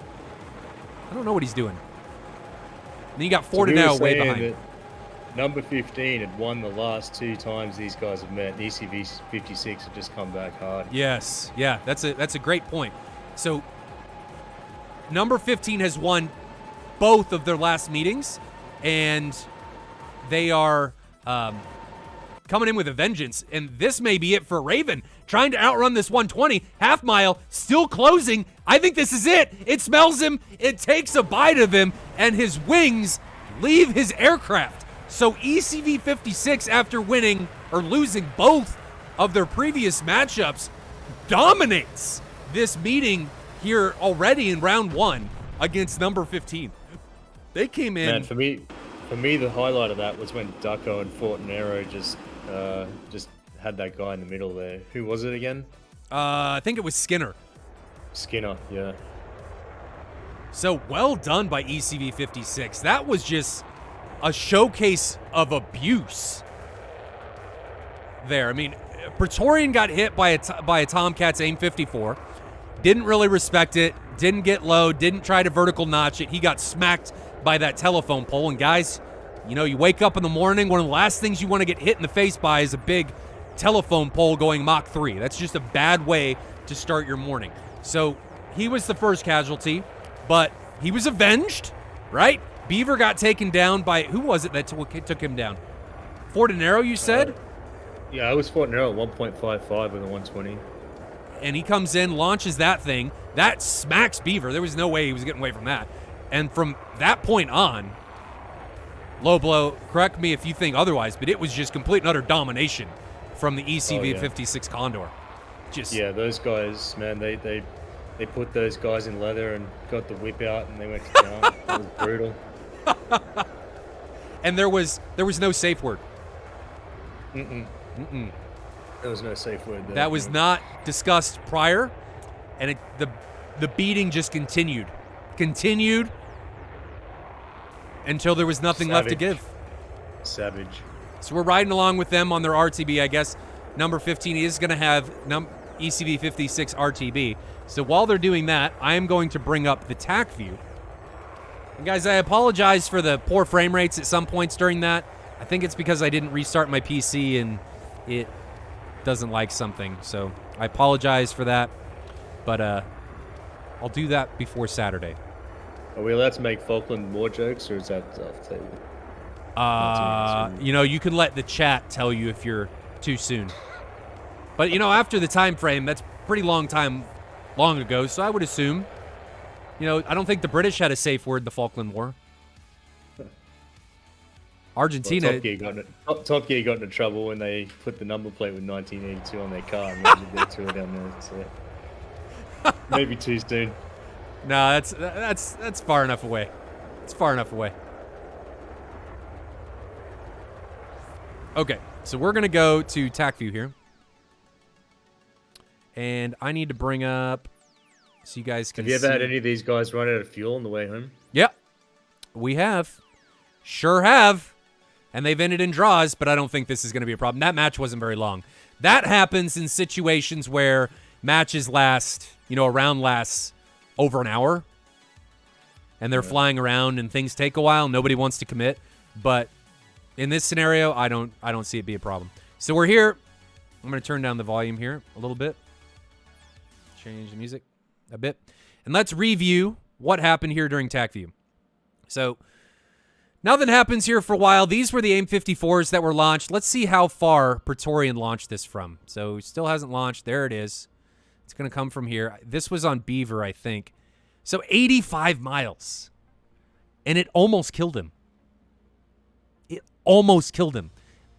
I don't know what he's doing. And then you got Fortinero way behind. Number 15 had won the last 2 times these guys have met. The ECV65 have just come back hard. Yes, yeah, that's a great point. So number 15 has won both of their last meetings, and they are coming in with a vengeance. And this may be it for Raven, trying to outrun this 120 half mile, still closing. I think this is it. It smells him. It takes a bite of him, and his wings leave his aircraft. So ECV56, after winning or losing both of their previous matchups, dominates this meeting here already in round 1 against number 15. They came in. Man, for me, the highlight of that was when Ducko and Fortinero just had that guy in the middle there. Who was it again? I think it was Skinner. Skinner, yeah. So well done by ECV56. That was just a showcase of abuse there. I mean, Praetorian got hit by a Tomcat's AIM 54. Didn't really respect it. Didn't get low. Didn't try to vertical notch it. He got smacked by that telephone pole. And guys, you know, you wake up in the morning, one of the last things you want to get hit in the face by is a big telephone pole going Mach 3. That's just a bad way to start your morning. So he was the first casualty, but he was avenged, right? Beaver got taken down by, who was it that took him down? Fortinero, you said? Yeah, it was Fortinero at 1.55 with a 120. And he comes in, launches that thing. That smacks Beaver. There was no way he was getting away from that. And from that point on, low blow, correct me if you think otherwise, but it was just complete and utter domination from the ECV56 Condor. Yeah, those guys, man, they put those guys in leather and got the whip out and they went to town. It was brutal. And there was no safe word. There was no safe word there. That was not discussed prior, and the beating just continued until there was nothing left to give. Savage. So we're riding along with them on their RTB, I guess. Number 15 is going to have ECV56 RTB. So while they're doing that, I am going to bring up the TAC view. And guys, I apologize for the poor frame rates at some points during that. I think it's because I didn't restart my PC and it doesn't like something. So I apologize for that. But I'll do that before Saturday. Are we allowed to make Falkland more jokes, or is that off the table? You know, you can let the chat tell you if you're too soon. But, you know, after the time frame, that's pretty long ago, so I would assume. You know, I don't think the British had a safe word, the Falkland War. Argentina. Top Gear got into trouble when they put the number plate with 1982 on their car and moved their tour down there. So maybe too soon. No, that's far enough away. It's far enough away. Okay, so we're gonna go to TAC view here, and I need to bring up so you guys can. Have you ever had any of these guys run out of fuel on the way home? Yep, we have. Sure have. And they've ended in draws, but I don't think this is going to be a problem. That match wasn't very long. That happens in situations where matches last, a round lasts over an hour, and they're flying around and things take a while. Nobody wants to commit, but in this scenario, I don't see it be a problem. So we're here. I'm going to turn down the volume here a little bit. Change the music a bit. And let's review what happened here during TAC view. So nothing happens here for a while. These were the AIM-54s that were launched. Let's see how far Praetorian launched this from. So it still hasn't launched. There it is. It's going to come from here. This was on Beaver, I think. So 85 miles. And it almost killed him. It almost killed him.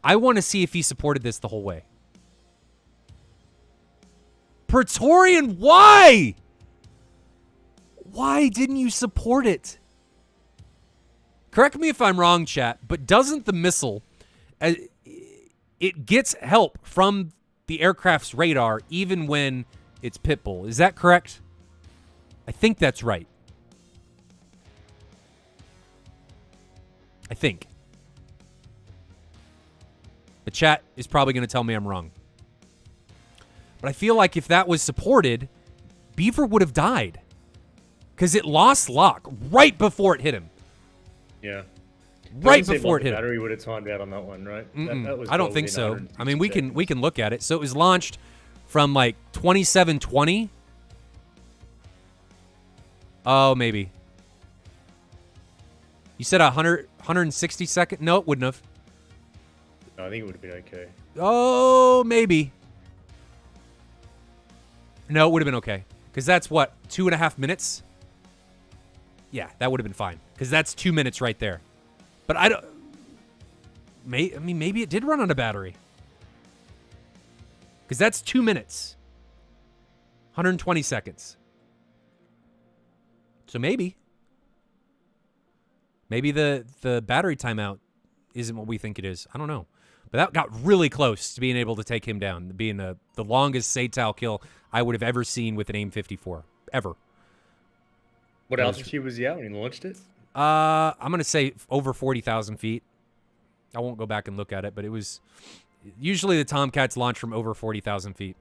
I want to see if he supported this the whole way. Praetorian, why? Why didn't you support it? Correct me if I'm wrong, chat, but doesn't the missile, it gets help from the aircraft's radar even when it's pitbull? Is that correct? I think that's right. I think. The chat is probably going to tell me I'm wrong. But I feel like if that was supported, Beaver would have died. Because it lost lock right before it hit him. Yeah. Right before it hit. The battery would have timed out on that one, right? That was I don't think so. I mean, we can look at it. So it was launched from like 2720. Oh, maybe. You said 160 second? No, it wouldn't have. No, I think it would have been okay. Oh, maybe. No, it would have been okay. Because that's what, 2.5 minutes? Yeah, that would have been fine. Because that's 2 minutes right there. But I don't... maybe it did run on a battery. Because that's 2 minutes. 120 seconds. So maybe. Maybe the battery timeout isn't what we think it is. I don't know. But that got really close to being able to take him down. Being the longest SATAL kill I would have ever seen with an AIM-54. Ever. What altitude was he at when he launched it? I'm going to say over 40,000 feet. I won't go back and look at it, but it was... Usually the Tomcats launch from over 40,000 feet.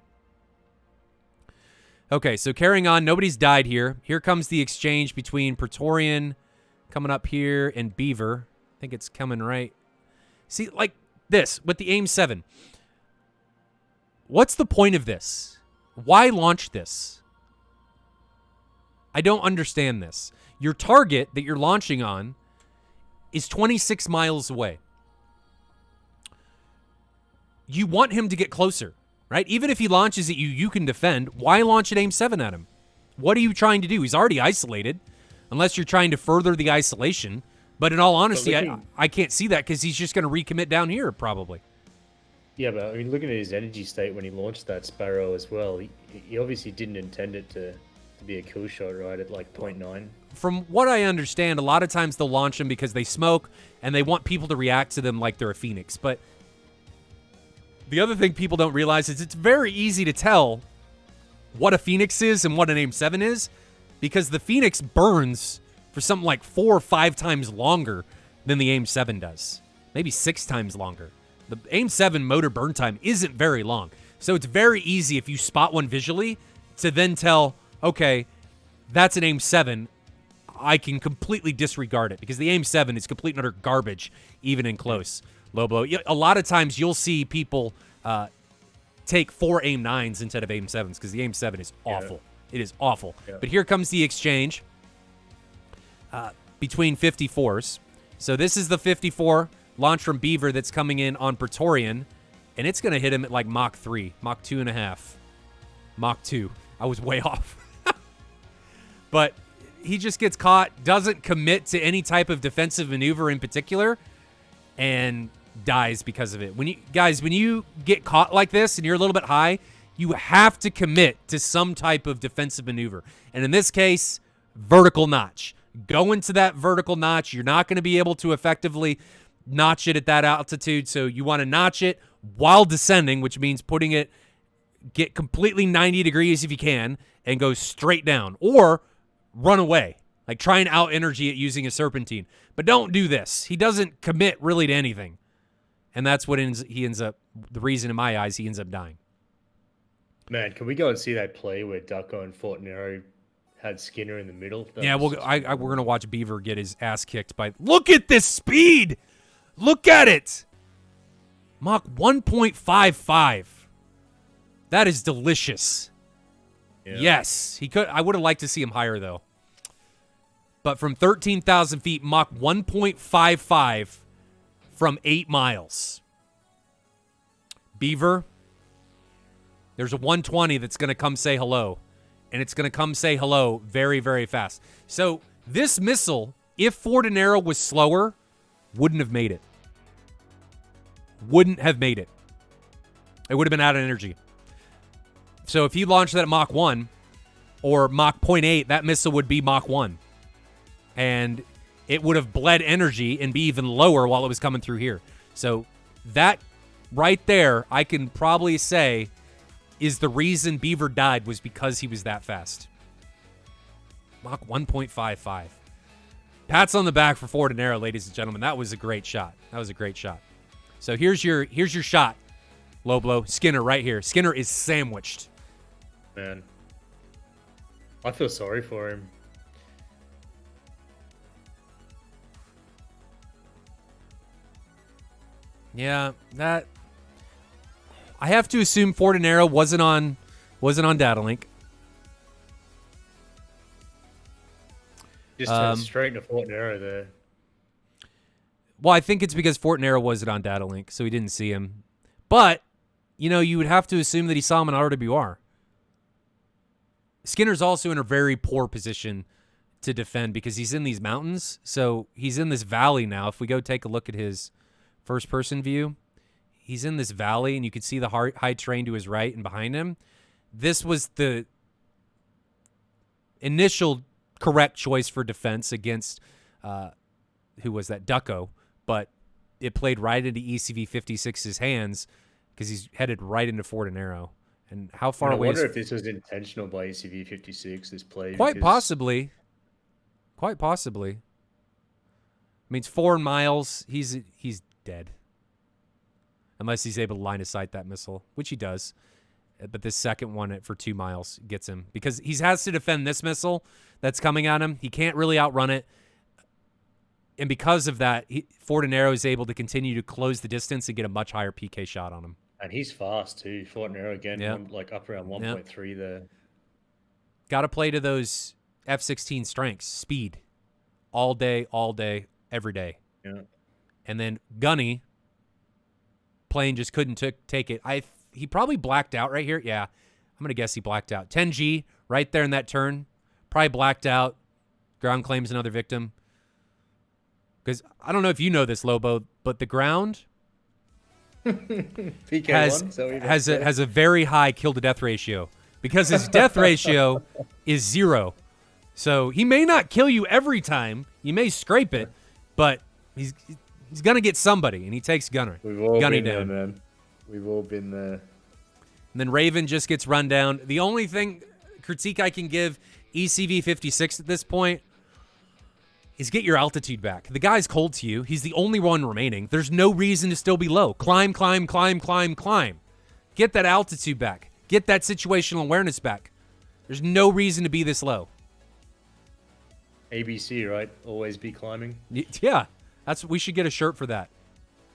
Okay, so carrying on. Nobody's died here. Here comes the exchange between Praetorian coming up here and Beaver. I think it's coming right. See, like this, with the AIM-7. What's the point of this? Why launch this? I don't understand this. Your target that you're launching on is 26 miles away. You want him to get closer, right? Even if he launches at you, you can defend. Why launch an AIM-7 at him? What are you trying to do? He's already isolated, unless you're trying to further the isolation. But in all honesty, I can't see that because he's just going to recommit down here, probably. Yeah, but I mean, looking at his energy state when he launched that Sparrow as well, he obviously didn't intend it to be a kill shot, right, at like 0.9. From what I understand, a lot of times they'll launch them because they smoke and they want people to react to them like they're a Phoenix. But the other thing people don't realize is it's very easy to tell what a Phoenix is and what an AIM-7 is because the Phoenix burns for something like 4 or 5 times longer than the AIM-7 does. Maybe 6 times longer. The AIM-7 motor burn time isn't very long. So it's very easy if you spot one visually to then tell, okay, that's an AIM-7. I can completely disregard it because the AIM-7 is complete and utter garbage, even in close. Lobo, a lot of times you'll see people take 4 AIM-9s instead of AIM-7s because the AIM-7 is awful. Yeah. It is awful. Yeah. But here comes the exchange between 54s. So this is the 54 launch from Beaver that's coming in on Praetorian, and it's going to hit him at like Mach 3, Mach 2.5, Mach 2. I was way off. But he just gets caught, doesn't commit to any type of defensive maneuver in particular, and dies because of it. When you get caught like this and you're a little bit high, you have to commit to some type of defensive maneuver. And in this case, vertical notch. Go into that vertical notch. You're not going to be able to effectively notch it at that altitude, so you want to notch it while descending, which means get completely 90 degrees if you can, and go straight down. Or run away. Like, try and out-energy it using a serpentine. But don't do this. He doesn't commit really to anything. And that's what the reason in my eyes he ends up dying. Man, can we go and see that play where Ducko and Fortinero had Skinner in the middle? Yeah, we're going to watch Beaver get his ass kicked by... Look at this speed! Look at it! Mach 1.55. That is delicious. Yeah. Yes, he could. I would have liked to see him higher, though. But from 13,000 feet, Mach 1.55 from 8 miles. Beaver, there's a 120 that's going to come say hello. And it's going to come say hello very, very fast. So this missile, if Fortinero was slower, wouldn't have made it. Wouldn't have made it. It would have been out of energy. So if he launched that at Mach 1 or Mach 0.8, that missile would be Mach 1. And it would have bled energy and be even lower while it was coming through here. So that right there, I can probably say, is the reason Beaver died was because he was that fast. Mach 1.55. Pats on the back for Fortinero, ladies and gentlemen. That was a great shot. That was a great shot. So here's your shot, Loblo. Skinner right here. Skinner is sandwiched. Man, I feel sorry for him. Yeah, that... I have to assume Fortinero wasn't on data link. Just turned straight into Fortinero there. Well, I think it's because Fortinero wasn't on data link, so he didn't see him. But, you would have to assume that he saw him in RWR. Skinner's also in a very poor position to defend because he's in these mountains. So he's in this valley now. If we go take a look at his first-person view, he's in this valley, and you can see the high terrain to his right and behind him. This was the initial correct choice for defense against, who was that, Ducko, but it played right into ECV56's hands because he's headed right into Fortinero. And how far away? I wonder if this was intentional by ECV56, this play. Quite possibly. Quite possibly. I mean, it's 4 miles. He's dead. Unless he's able to line of sight that missile, which he does. But this second one for 2 miles gets him. Because he has to defend this missile that's coming at him. He can't really outrun it. And because of that, Fortinero is able to continue to close the distance and get a much higher PK shot on him. And he's fast too. Fortinero again, like up around 1.3 there. Got to play to those F-16 strengths. Speed. All day, every day. Yeah. And then Gunny, plane just couldn't take it. He probably blacked out right here. Yeah, I'm going to guess he blacked out. 10G right there in that turn. Probably blacked out. Ground claims another victim. Because I don't know if you know this, Lobo, but the ground has a very high kill-to-death ratio because his death ratio is 0. So he may not kill you every time. You may scrape it, but he's going to get somebody, and he takes Gunny. We've all Gunny been down. there, man. We've all been there. And then Raven just gets run down. The only critique I can give ECV56 at this point is get your altitude back. The guy's cold to you. He's the only one remaining. There's no reason to still be low. Climb. Get that altitude back. Get that situational awareness back. There's no reason to be this low. ABC, right? Always be climbing. Yeah. We should get a shirt for that.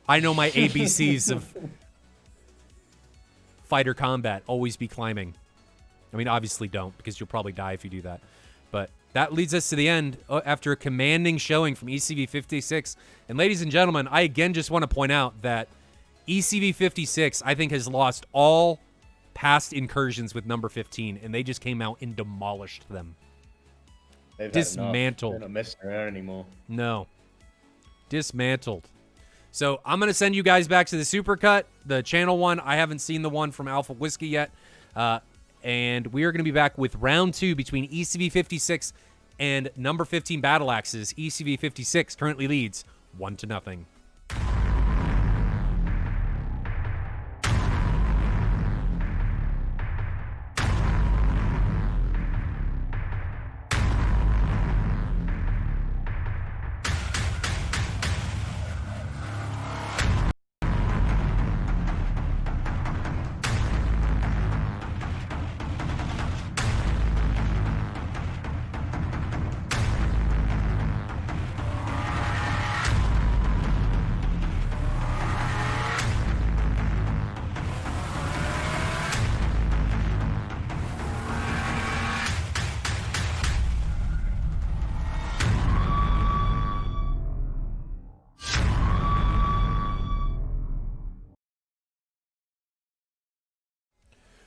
I know my ABCs of fighter combat. Always be climbing. I mean, obviously don't, because you'll probably die if you do that. But that leads us to the end after a commanding showing from ECV56. And ladies and gentlemen, I again just want to point out that ECV56, I think, has lost all past incursions with number 15, and they just came out and demolished them. They've dismantled. They're not messing around anymore. No. Dismantled. So I'm going to send you guys back to the Supercut, the channel one. I haven't seen the one from Alpha Whiskey yet. And we are going to be back with round 2 between ECV56 and number 15 Battle Axes. ECV56 currently leads 1-0.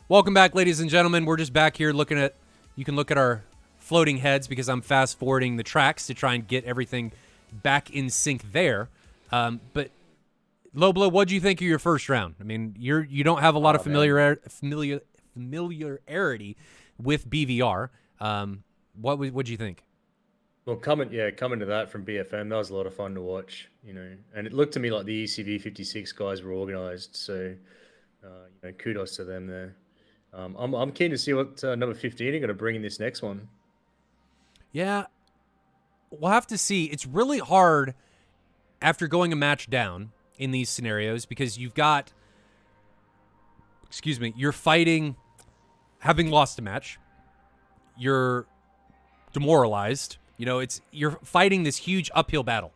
Welcome back, ladies and gentlemen. We're just back here looking at, you can look at our floating heads because I'm fast forwarding the tracks to try and get everything back in sync there. But Loblo, what do you think of your first round? I mean, you don't have a lot of familiarity with BVR. What do you think? Well, coming to that from BFM, that was a lot of fun to watch, and it looked to me like the ECV56 guys were organized. So, kudos to them there. I'm keen to see what number 15 are going to bring in this next one. Yeah, we'll have to see. It's really hard after going a match down in these scenarios because you've got, you're fighting, having lost a match, you're demoralized. You're fighting this huge uphill battle.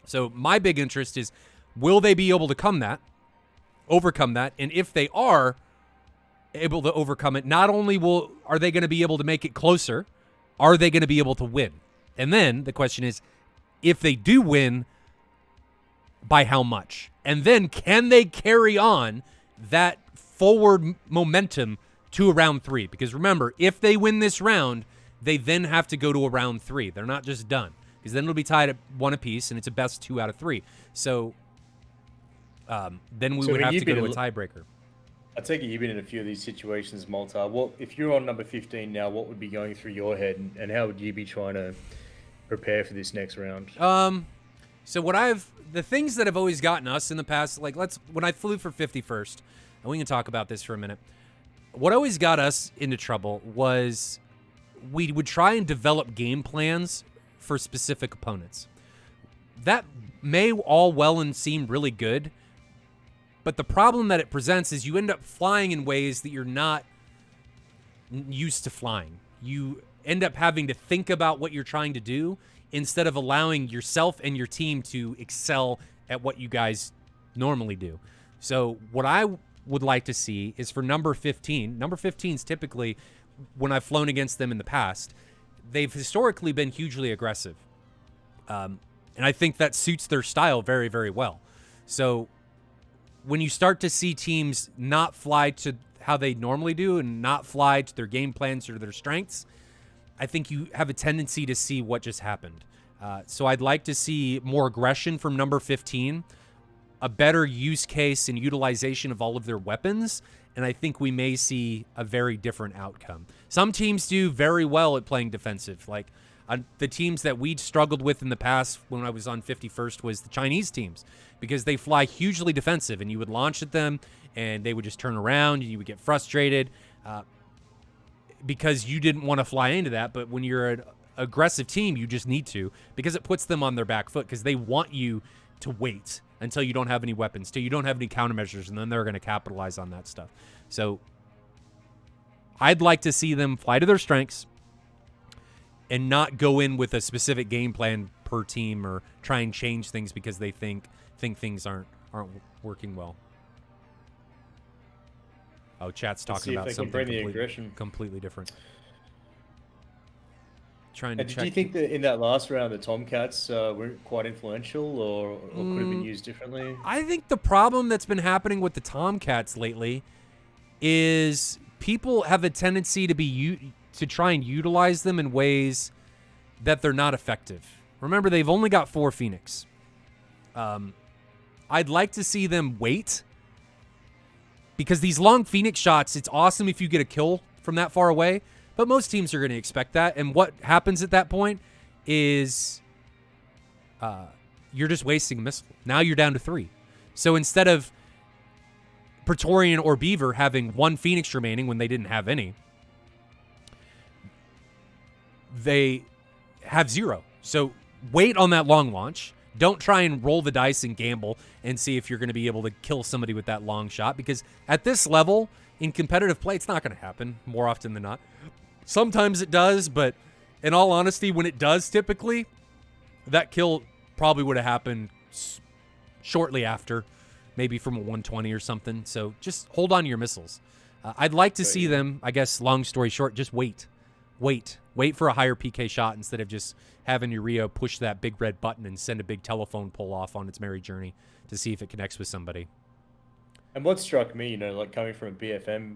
So my big interest is, will they be able to overcome that? And if they are able to overcome it, not only are they going to be able to make it closer, are they going to be able to win? And then the question is, if they do win, by how much? And then can they carry on that forward momentum to a round 3? Because remember, if they win this round, they then have to go to a round 3. They're not just done, because then it'll be tied at 1 apiece, and it's a best 2 out of 3. So then we would have to go to a tiebreaker. I take it you've been in a few of these situations, Malta. If you're on number 15 now, what would be going through your head, and how would you be trying to prepare for this next round? So the things that have always gotten us in the past, like when I flew for 51st, and we can talk about this for a minute. What always got us into trouble was we would try and develop game plans for specific opponents. That may all well and seem really good, but the problem that it presents is you end up flying in ways that you're not used to flying. You end up having to think about what you're trying to do instead of allowing yourself and your team to excel at what you guys normally do. So what I would like to see is for number 15. Number 15s typically, when I've flown against them in the past, they've historically been hugely aggressive. And I think that suits their style very, very well. So when you start to see teams not fly to how they normally do and not fly to their game plans or their strengths, I think you have a tendency to see what just happened. So I'd like to see more aggression from number 15, a better use case and utilization of all of their weapons, and I think we may see a very different outcome. Some teams do very well at playing defensive. Like the teams that we'd struggled with in the past when I was on 51st was the Chinese teams, because they fly hugely defensive, and you would launch at them, and they would just turn around, and you would get frustrated because you didn't want to fly into that. But when you're an aggressive team, you just need to, because it puts them on their back foot, because they want you to wait until you don't have any weapons, till you don't have any countermeasures, and then they're going to capitalize on that stuff. So I'd like to see them fly to their strengths and not go in with a specific game plan per team or try and change things because they think things aren't working well. Oh, chat's talking about something completely different. Trying to check. Did you think that in that last round the Tomcats were quite influential, or could have been used differently? I think the problem that's been happening with the Tomcats lately is people have a tendency to try and utilize them in ways that they're not effective. Remember, they've only got 4 Phoenix. I'd like to see them wait. Because these long Phoenix shots, it's awesome if you get a kill from that far away. But most teams are going to expect that. And what happens at that point is you're just wasting a missile. Now you're down to 3. So instead of Praetorian or Beaver having 1 Phoenix remaining when they didn't have any, they have 0. So wait on that long launch. Don't try and roll the dice and gamble and see if you're going to be able to kill somebody with that long shot, because at this level in competitive play, it's not going to happen more often than not. Sometimes it does, but in all honesty, when it does, typically that kill probably would have happened shortly after, maybe from a 120 or something. So just hold on to your missiles. I'd like to see them, I guess, long story short, just wait for a higher PK shot instead of just having your Rio push that big red button and send a big telephone pole off on its merry journey to see if it connects with somebody. And what struck me, like coming from a BFM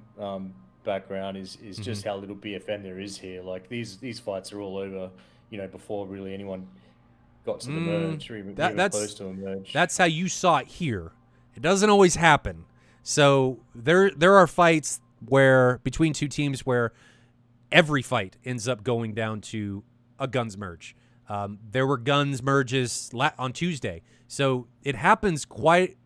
background, is just how little BFM there is here. Like these fights are all over, before really anyone got to the merge or even close to a merge. That's how you saw it here. It doesn't always happen. So there are fights where between two teams where every fight ends up going down to a guns merge. There were guns merges on Tuesday. So it happens quite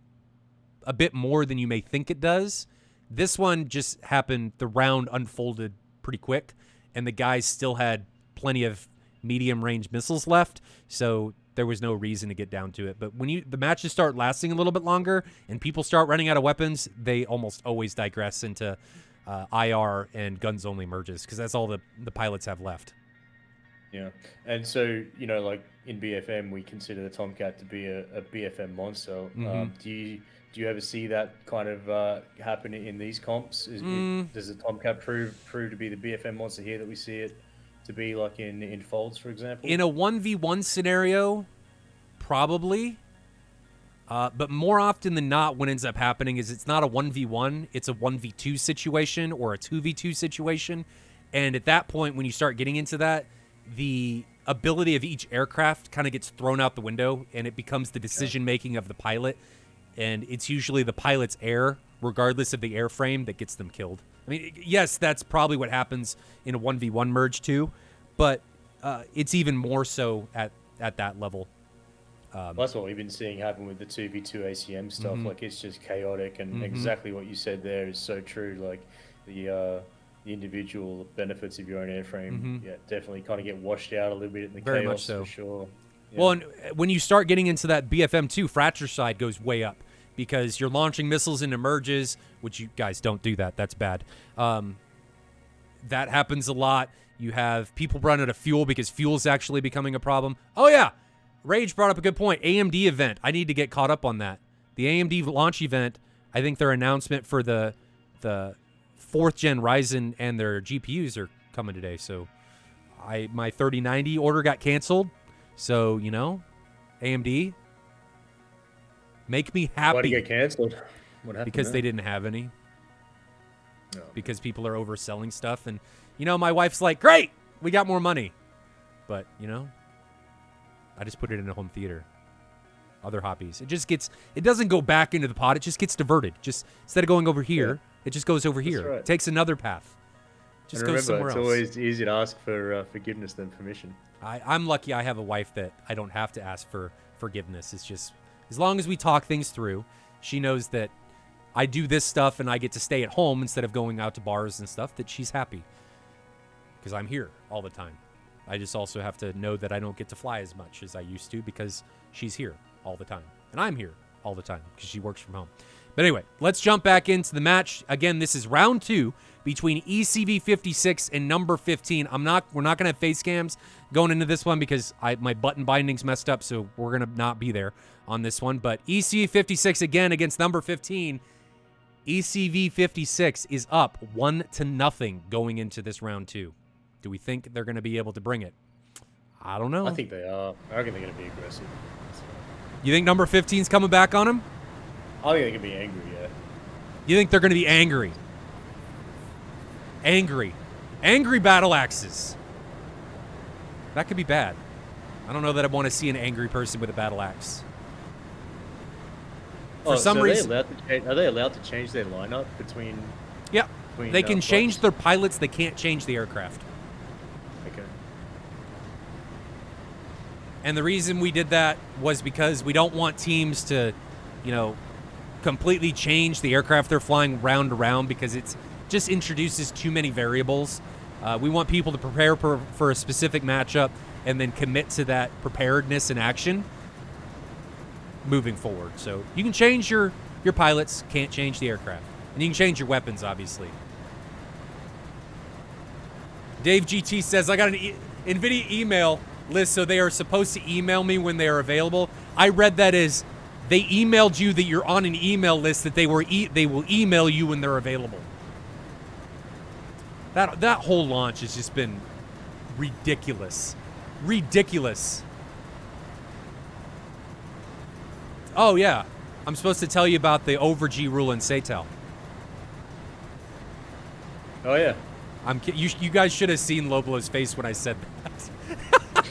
a bit more than you may think it does. This one just happened, the round unfolded pretty quick, and the guys still had plenty of medium-range missiles left, so there was no reason to get down to it. But when the matches start lasting a little bit longer and people start running out of weapons, they almost always digress into IR and guns-only merges, because that's all the pilots have left. Yeah, and so, like in BFM, we consider the Tomcat to be a BFM monster. Do you ever see that kind of happen in these comps? Does the Tomcat prove to be the BFM monster here that we see it to be, like in Folds, for example? In a 1v1 scenario, probably. But more often than not, what ends up happening is it's not a 1v1, it's a 1v2 situation or a 2v2 situation. And at that point, when you start getting into that, the ability of each aircraft kind of gets thrown out the window, and it becomes the decision-making of the pilot. And it's usually the pilot's air, regardless of the airframe, that gets them killed. I mean, yes, that's probably what happens in a 1v1 merge too, but it's even more so at that level. That's what we've been seeing happen with the 2v2 ACM stuff. Like, it's just chaotic, and exactly what you said there is so true. Like, the individual benefits of your own airframe, definitely kind of get washed out a little bit in the Very chaos, much so. for sure. Yeah. Well, and when you start getting into that BFM2, fratricide goes way up, because you're launching missiles into merges, which you guys don't do that. That's bad. That happens a lot. You have people run out of fuel because fuel is actually becoming a problem. Oh, yeah. Rage brought up a good point. AMD event. I need to get caught up on that. The AMD launch event, I think their announcement for the 4th gen Ryzen and their GPUs are coming today. So my 3090 order got canceled. So, AMD, make me happy. Why did it get canceled? What happened? Because they didn't have any. No. Because people are overselling stuff. And, my wife's like, great, we got more money. But, I just put it in a home theater. Other hobbies. It doesn't go back into the pot. It just gets diverted. Just instead of going over here, it just goes over here. Right. It takes another path. Just and goes remember, somewhere else. it's always easy to ask for forgiveness than permission. I'm lucky I have a wife that I don't have to ask for forgiveness. It's just, as long as we talk things through, she knows that I do this stuff and I get to stay at home instead of going out to bars and stuff, that she's happy. Because I'm here all the time. I just also have to know that I don't get to fly as much as I used to because she's here all the time. And I'm here all the time because she works from home. But anyway, let's jump back into the match. Again, this is round 2 between ECV56 and No.15. We're not going to have face cams going into this one because my button binding's messed up, so we're going to not be there on this one. But ECV56 again against No.15. ECV56 is up 1-0 going into this round 2. Do we think they're going to be able to bring it? I don't know. I think they are. I reckon they're going to be aggressive. You think No.15's coming back on them? I think they're going to be angry, yeah. You think they're going to be angry? Angry battle axes. That could be bad. I don't know that I want to see an angry person with a battle axe. For some reason, are they allowed to change their lineup between? Yeah, they can change their pilots. They can't change the aircraft. Okay. And the reason we did that was because we don't want teams to, completely change the aircraft they're flying round to round, because it's just introduces too many variables. We want people to prepare for a specific matchup and then commit to that preparedness and action moving forward. So you can change your pilots, can't change the aircraft. And you can change your weapons, obviously. Dave GT says, I got an NVIDIA email list, so they are supposed to email me when they are available. I read that as they emailed you that you're on an email list, that they will email you when they're available. That whole launch has just been ridiculous. Ridiculous. Oh, yeah. I'm supposed to tell you about the over-G rule in SATAL. Oh, yeah. You guys should have seen Loblo's face when I said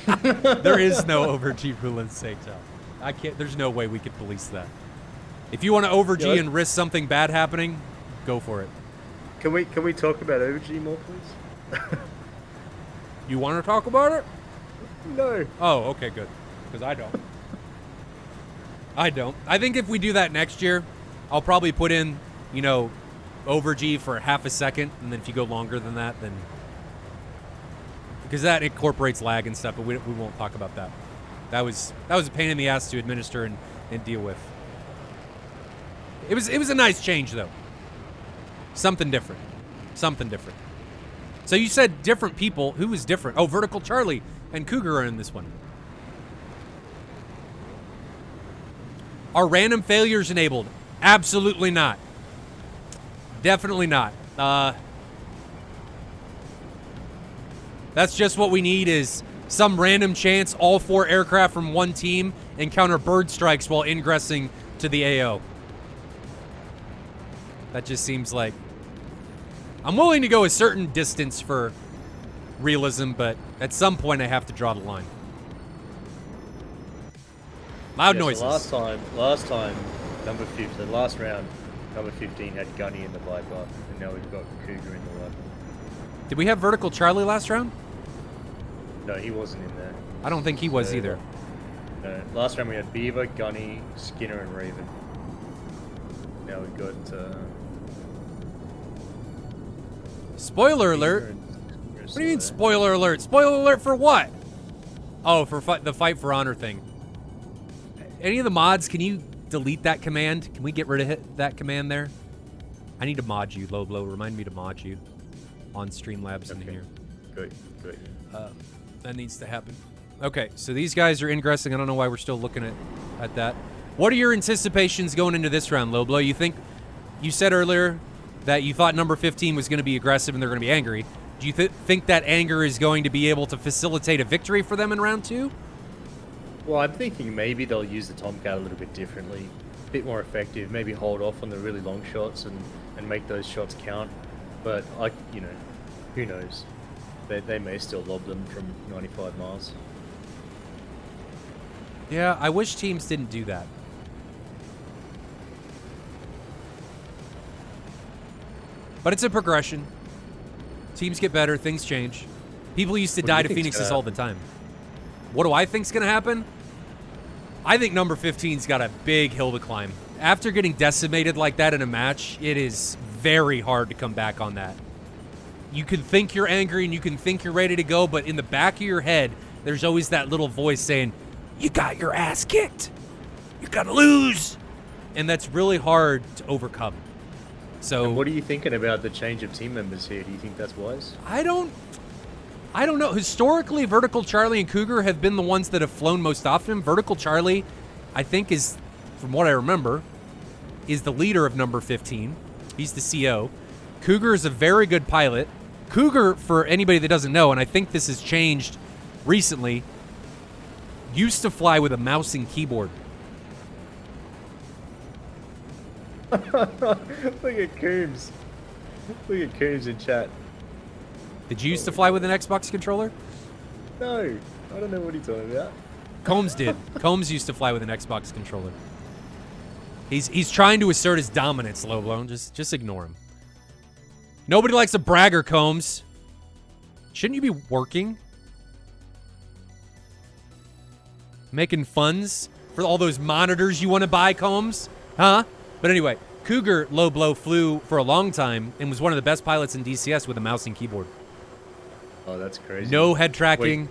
that. There is no over-G rule in SATAL. I can't. There's no way we could police that. If you want to over-G and risk something bad happening, go for it. Can we talk about over-G more, please? You want to talk about it? No. Oh, okay, good. Because I don't. I don't. I think if we do that next year, I'll probably put in, over-G for half a second, and then if you go longer than that, then... Because that incorporates lag and stuff, but we won't talk about that. That was a pain in the ass to administer and deal with. It was a nice change, though. Something different. Something different. So you said different people. Who was different? Oh, Vertical Charlie and Cougar are in this one. Are random failures enabled? Absolutely not. Definitely not. That's just what we need, is some random chance all 4 aircraft from one team encounter bird strikes while ingressing to the AO. That just seems like... I'm willing to go a certain distance for realism, but at some point I have to draw the line. Loud noises. So last time, number 15, the last round, number 15 had Gunny in the Viper, and now we've got Cougar in the Viper. Did we have Vertical Charlie last round? No, he wasn't in there. I don't think he was either. No, last round we had Beaver, Gunny, Skinner, and Raven. Now we've got... Spoiler alert! What do you mean spoiler alert? Spoiler alert for what? Oh, for the Fight for Honor thing. Any of the mods, can you delete that command? Can we get rid of that command there? I need to mod you, Loblo. Remind me to mod you on Streamlabs in here. Good. That needs to happen. Okay, so these guys are ingressing. I don't know why we're still looking at that. What are your anticipations going into this round, Loblo? You said earlier that you thought number 15 was going to be aggressive and they're going to be angry. Do you think that anger is going to be able to facilitate a victory for them in round 2? Well, I'm thinking maybe they'll use the Tomcat a little bit differently, a bit more effective, maybe hold off on the really long shots and make those shots count. But, who knows? They may still lob them from 95 miles. Yeah, I wish teams didn't do that. But it's a progression. Teams get better, things change. People used to die to Phoenixes all the time. What do I think's going to happen? I think number 15's got a big hill to climb. After getting decimated like that in a match, it is very hard to come back on that. You can think you're angry and you can think you're ready to go, but in the back of your head, there's always that little voice saying, you got your ass kicked. You got to lose. And that's really hard to overcome. So, and what are you thinking about the change of team members here? Do you think that's wise? I don't know. Historically, Vertical Charlie and Cougar have been the ones that have flown most often. Vertical Charlie, I think, is, from what I remember, is the leader of number 15. He's the CO. Cougar is a very good pilot. Cougar, for anybody that doesn't know, and I think this has changed recently, used to fly with a mouse and keyboard. Look at Coombs. Look at Coombs in chat. Did you used to fly with an Xbox controller? No, I don't know what he's talking about. Combs did. Combs used to fly with an Xbox controller. He's trying to assert his dominance, low blown. Just ignore him. Nobody likes a bragger, Combs. Shouldn't you be working? Making funds for all those monitors you want to buy, Combs? Huh? But anyway, Cougar low blow flew for a long time and was one of the best pilots in DCS with a mouse and keyboard. Oh, that's crazy. No head tracking.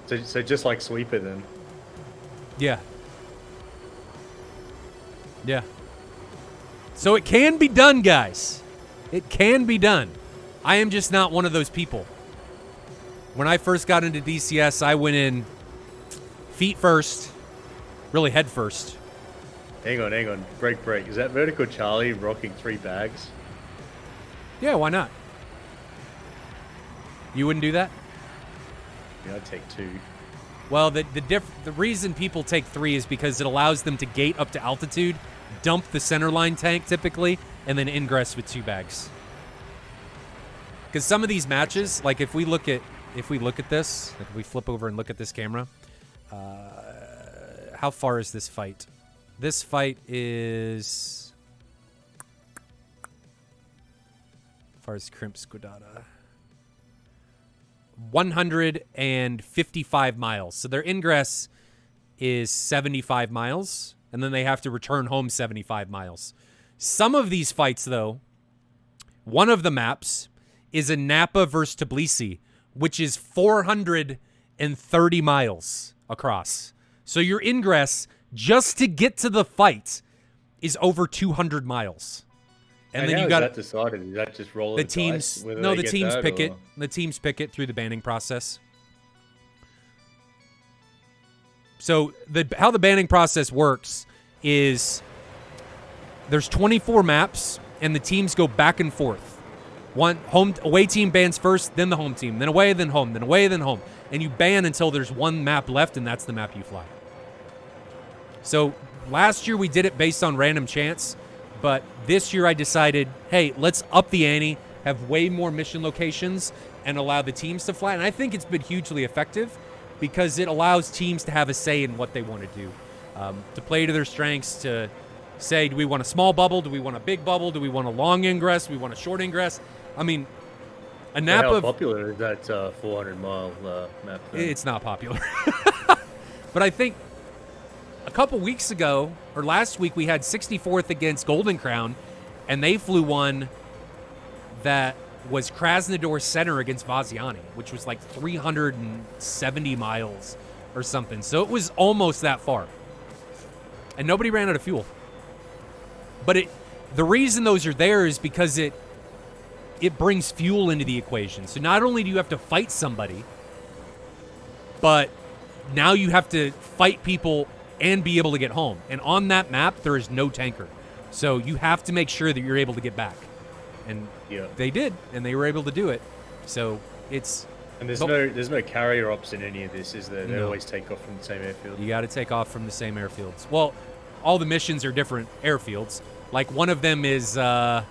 So just like Sweeper then. Yeah. Yeah. So it can be done, guys. It can be done. I am just not one of those people. When I first got into DCS, I went in feet first, really head first. Hang on. Break. Is that Vertical Charlie rocking 3 bags? Yeah, why not? You wouldn't do that? Yeah, I'd take 2. Well, the reason people take 3 is because it allows them to gate up to altitude, dump the center line tank typically, and then ingress with 2 bags. Because some of these matches, like if we look at this, if we flip over and look at this camera, how far is this fight? This fight is, how far is Crimp Squadata? 155 miles. So their ingress is 75 miles, and then they have to return home 75 miles. Some of these fights, though, one of the maps is a Napa versus Tbilisi, which is 430 miles across. So your ingress, just to get to the fight, is over 200 miles. And then you got that decided. Is that just roll the teams? No, the teams pick it. The teams pick it through the banning process. So how the banning process works is there's 24 maps, and the teams go back and forth. One away team bans first, then the home team, then away, then home, then away, then home, and you ban until there's one map left, and that's the map you fly. So last year we did it based on random chance. But this year I decided, hey, let's up the ante, have way more mission locations, and allow the teams to fly. And I think it's been hugely effective because it allows teams to have a say in what they want to do, to play to their strengths, to say, do we want a small bubble? Do we want a big bubble? Do we want a long ingress? Do we want a short ingress? I mean, a Napa... How popular is that 400-mile map? It's not popular. But I think a couple weeks ago, or last week, we had 64th against Golden Crown, and they flew one that was Krasnodar Center against Vaziani, which was like 370 miles or something. So it was almost that far. And nobody ran out of fuel. But the reason those are there is because it brings fuel into the equation. So not only do you have to fight somebody, but now you have to fight people and be able to get home. And on that map, there is no tanker. So you have to make sure that you're able to get back. And they did, and they were able to do it. So it's... And there's no carrier ops in any of this, is there? They always take off from the same airfield. You got to take off from the same airfields. Well, all the missions are different airfields. Like one of them is, I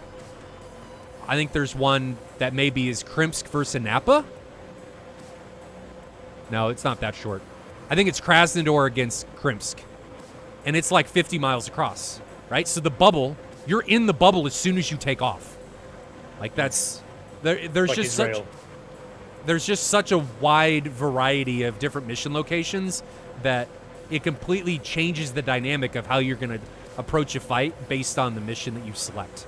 think there's one that maybe is Krimsk versus Napa. No, it's not that short. I think it's Krasnodar against Krimsk. And it's like 50 miles across, right? So the bubble, you're in the bubble as soon as you take off. Like that's... There's like just Israel. There's just such a wide variety of different mission locations that it completely changes the dynamic of how you're going to approach a fight based on the mission that you select.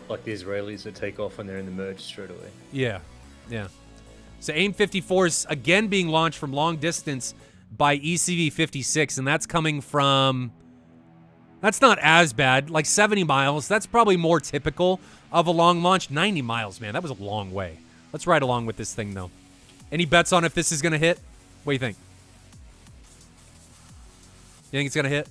Like the Israelis that take off when they're in the merge straight away. Yeah, yeah. So AIM-54 is again being launched from long distance by ECV65, and that's coming from... That's not as bad, like 70 miles. That's probably more typical of a long launch. 90 miles, man, that was a long way. Let's ride along with this thing, though. Any bets on if this is going to hit? What do you think? You think it's going to hit?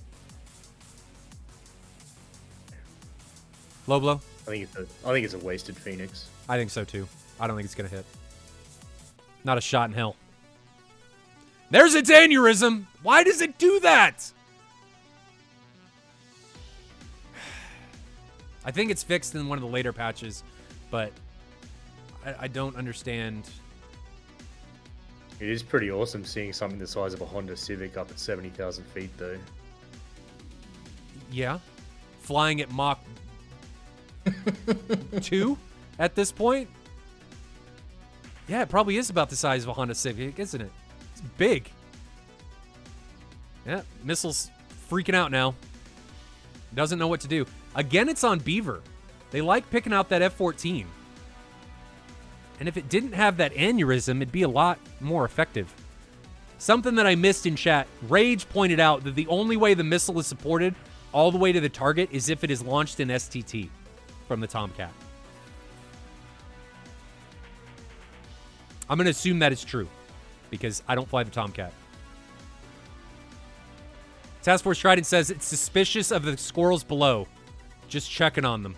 Low blow? I think it's a wasted Phoenix. I think so, too. I don't think it's going to hit. Not a shot in hell. There's its aneurysm. Why does it do that? I think it's fixed in one of the later patches, but I don't understand. It is pretty awesome seeing something the size of a Honda Civic up at 70,000 feet, though. Yeah. Flying at Mach 2 at this point. Yeah, it probably is about the size of a Honda Civic, isn't it? It's big. Yeah, missile's freaking out now. Doesn't know what to do. Again, it's on Beaver. They like picking out that F-14. And if it didn't have that aneurysm, it'd be a lot more effective. Something that I missed in chat, Rage pointed out that the only way the missile is supported all the way to the target is if it is launched in STT from the Tomcat. I'm going to assume that is true because I don't fly the Tomcat. Task Force Trident says it's suspicious of the squirrels below. Just checking on them.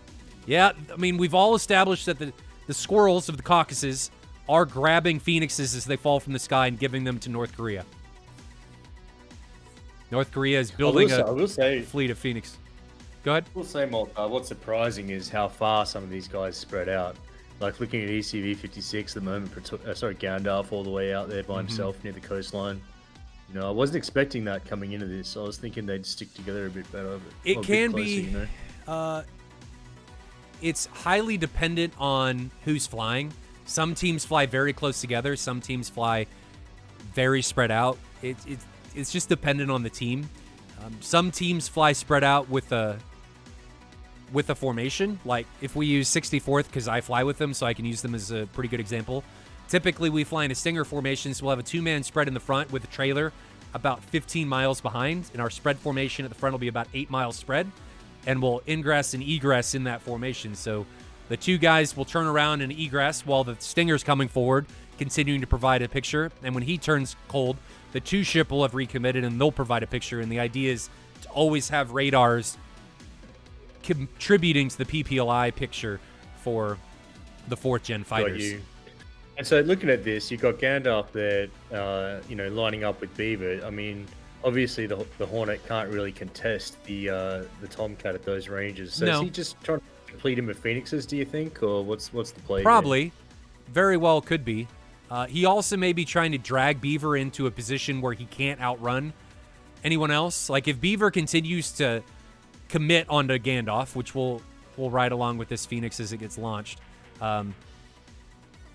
Yeah, I mean, we've all established that the squirrels of the Caucasus are grabbing phoenixes as they fall from the sky and giving them to North Korea. North Korea is building a fleet of Phoenix. Go ahead. I will say, Malta, what's surprising is how far some of these guys spread out. Like looking at ECV65 at the moment, Gandalf all the way out there by himself near the coastline. You know, I wasn't expecting that coming into this. I was thinking they'd stick together a bit better. It can be. It's highly dependent on who's flying. Some teams fly very close together. Some teams fly very spread out. It's just dependent on the team. Some teams fly spread out with a formation. Like if we use 64th, because I fly with them, so I can use them as a pretty good example. Typically, we fly in a Stinger formation, so we'll have a two-man spread in the front with a trailer about 15 miles behind, and our spread formation at the front will be about 8 miles spread, and we'll ingress and egress in that formation. So the two guys will turn around and egress while the Stinger's coming forward, continuing to provide a picture, and when he turns cold, the two ship will have recommitted, and they'll provide a picture, and the idea is to always have radars contributing to the PPLI picture for the 4th gen fighters. And so looking at this, you've got Gandalf there, lining up with Beaver. I mean, obviously the Hornet can't really contest the Tomcat at those ranges. So no. Is he just trying to complete him with Phoenixes, do you think? Or what's the play Probably. Very well could be. He also may be trying to drag Beaver into a position where he can't outrun anyone else. Like if Beaver continues to commit onto Gandalf, which we'll ride along with this Phoenix as it gets launched.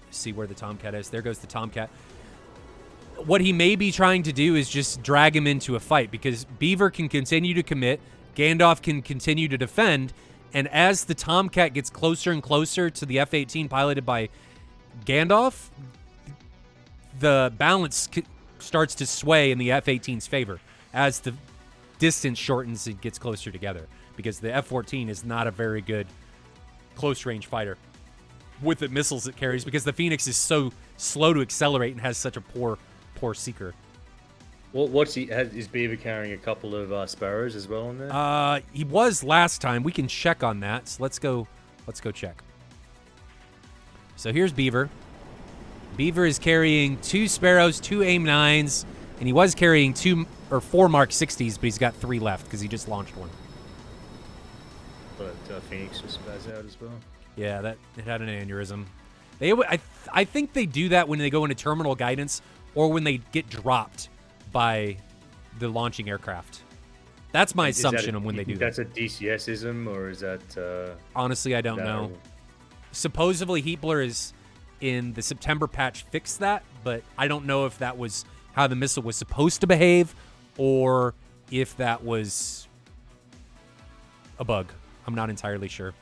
See where the Tomcat is. There goes the Tomcat. What he may be trying to do is just drag him into a fight because Beaver can continue to commit, Gandalf can continue to defend, and as the Tomcat gets closer and closer to the F-18 piloted by Gandalf, the balance starts to sway in the F-18's favor as the distance shortens and gets closer together because the F-14 is not a very good close-range fighter with the missiles it carries because the Phoenix is so slow to accelerate and has such a poor seeker. Well, is Beaver carrying a couple of Sparrows as well in there? He was last time. We can check on that. So let's go check. So here's Beaver. Beaver is carrying 2 Sparrows, 2 AIM-9s, and he was carrying 4 Mark 60s, but he's got 3 left because he just launched one. But Phoenix just spaz out as well. Yeah, it had an aneurysm. I think they do that when they go into terminal guidance or when they get dropped by the launching aircraft. That's my assumption on when they do that. That's a DCS-ism, or is that... Honestly, I don't know. Supposedly, Heatblur is in the September patch fixed that, but I don't know if that was how the missile was supposed to behave or if that was a bug. I'm not entirely sure.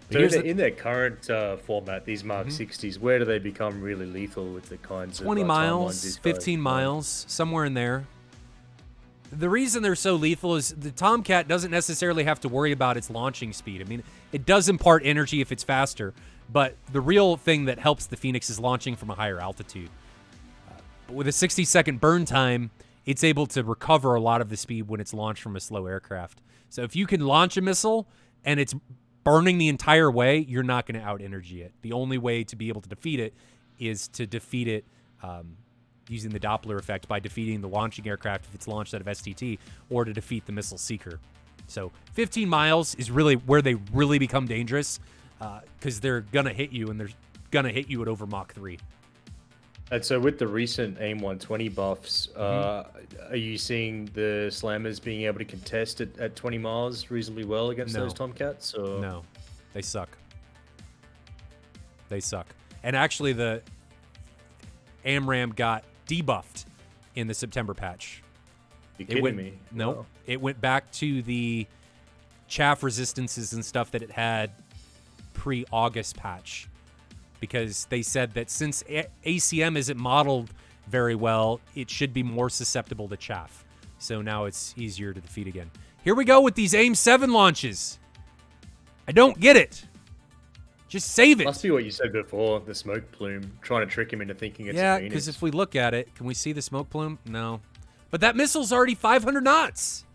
So in their current format, these Mark 60s, where do they become really lethal with the kinds 20 of miles, 15 miles, somewhere in there. The reason they're so lethal is the Tomcat doesn't necessarily have to worry about its launching speed. I mean, it does impart energy if it's faster, but the real thing that helps the Phoenix is launching from a higher altitude. But with a 60-second burn time, it's able to recover a lot of the speed when it's launched from a slow aircraft. So if you can launch a missile and it's burning the entire way, you're not going to out-energy it. The only way to be able to defeat it is to defeat it using the Doppler effect by defeating the launching aircraft if it's launched out of STT, or to defeat the missile seeker. So 15 miles is really where they really become dangerous because they're going to hit you, and they're going to hit you at over Mach 3. And so with the recent AIM 120 buffs, Mm-hmm. are you seeing the Slammers being able to contest at 20 miles reasonably well against No. those Tomcats? Or No, they suck. They suck. And actually, the AMRAAM got debuffed in the September patch. you kidding me? No, Wow. it went back to the chaff resistances and stuff that it had pre-August patch, because they said that since ACM isn't modeled very well, it should be more susceptible to chaff. So now it's easier to defeat again. Here we go with these AIM 7 launches. I don't get it. Just save it. Must be what you said before, the smoke plume, trying to trick him into thinking it's a Yeah, Phoenix. because if we look at it, can we see the smoke plume? No. But that missile's already 500 knots.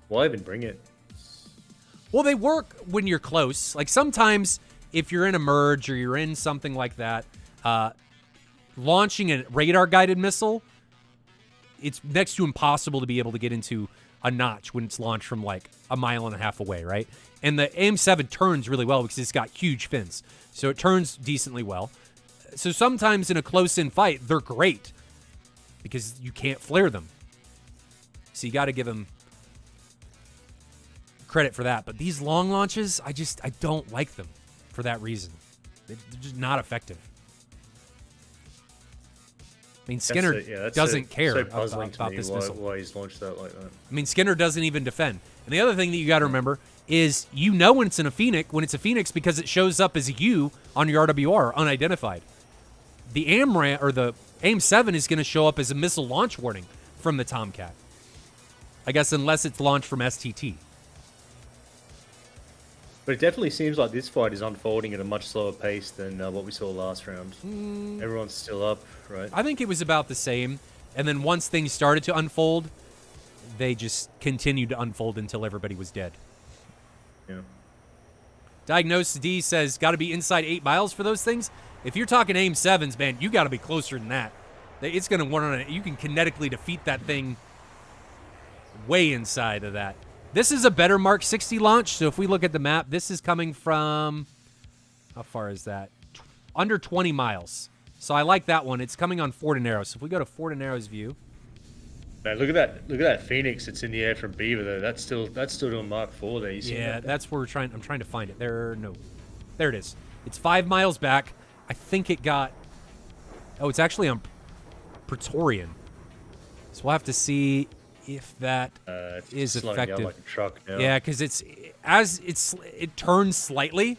Why even bring it? Well, they work when you're close. Like sometimes if you're in a merge or you're in something like that, launching a radar-guided missile, it's next to impossible to be able to get into a notch when it's launched from like a mile and a half away, right? And the AIM-7 turns really well because it's got huge fins. So it turns decently well. So sometimes in a close-in fight, they're great because you can't flare them. So you got to give them credit for that. But these long launches, I don't like them for that reason. They're just not effective. I mean, Skinner doesn't care so puzzling about to me this why, missile. why he's launched that like that. I mean, Skinner doesn't even defend. And the other thing that you got to remember is when it's a Phoenix because it shows up as a U on your RWR, unidentified. The AMRAAM or the AIM-7 is going to show up as a missile launch warning from the Tomcat. I guess unless it's launched from STT. But it definitely seems like this fight is unfolding at a much slower pace than what we saw last round. Everyone's still up, right? I think it was about the same. And then once things started to unfold, they just continued to unfold until everybody was dead. Yeah. Diagnosis D says, got to be inside 8 miles for those things. If you're talking AIM-7s, man, you got to be closer than that. It's going to want to, you can kinetically defeat that thing way inside of that. This is a better Mark 60 launch. So if we look at the map, this is coming from, how far is that? Under 20 miles. So I like that one. It's coming on Fort and Arrow. So if we go to Fort and Arrow's view. Man, look at that Phoenix that's in the air from Beaver though. That's still doing Mark 4 there. You see Yeah, that? that's where I'm trying to find it. There it is. It's 5 miles back. I think it got, it's actually on Praetorian. So we'll have to see if that is slowing effective. down like a truck now. Yeah, because it turns slightly,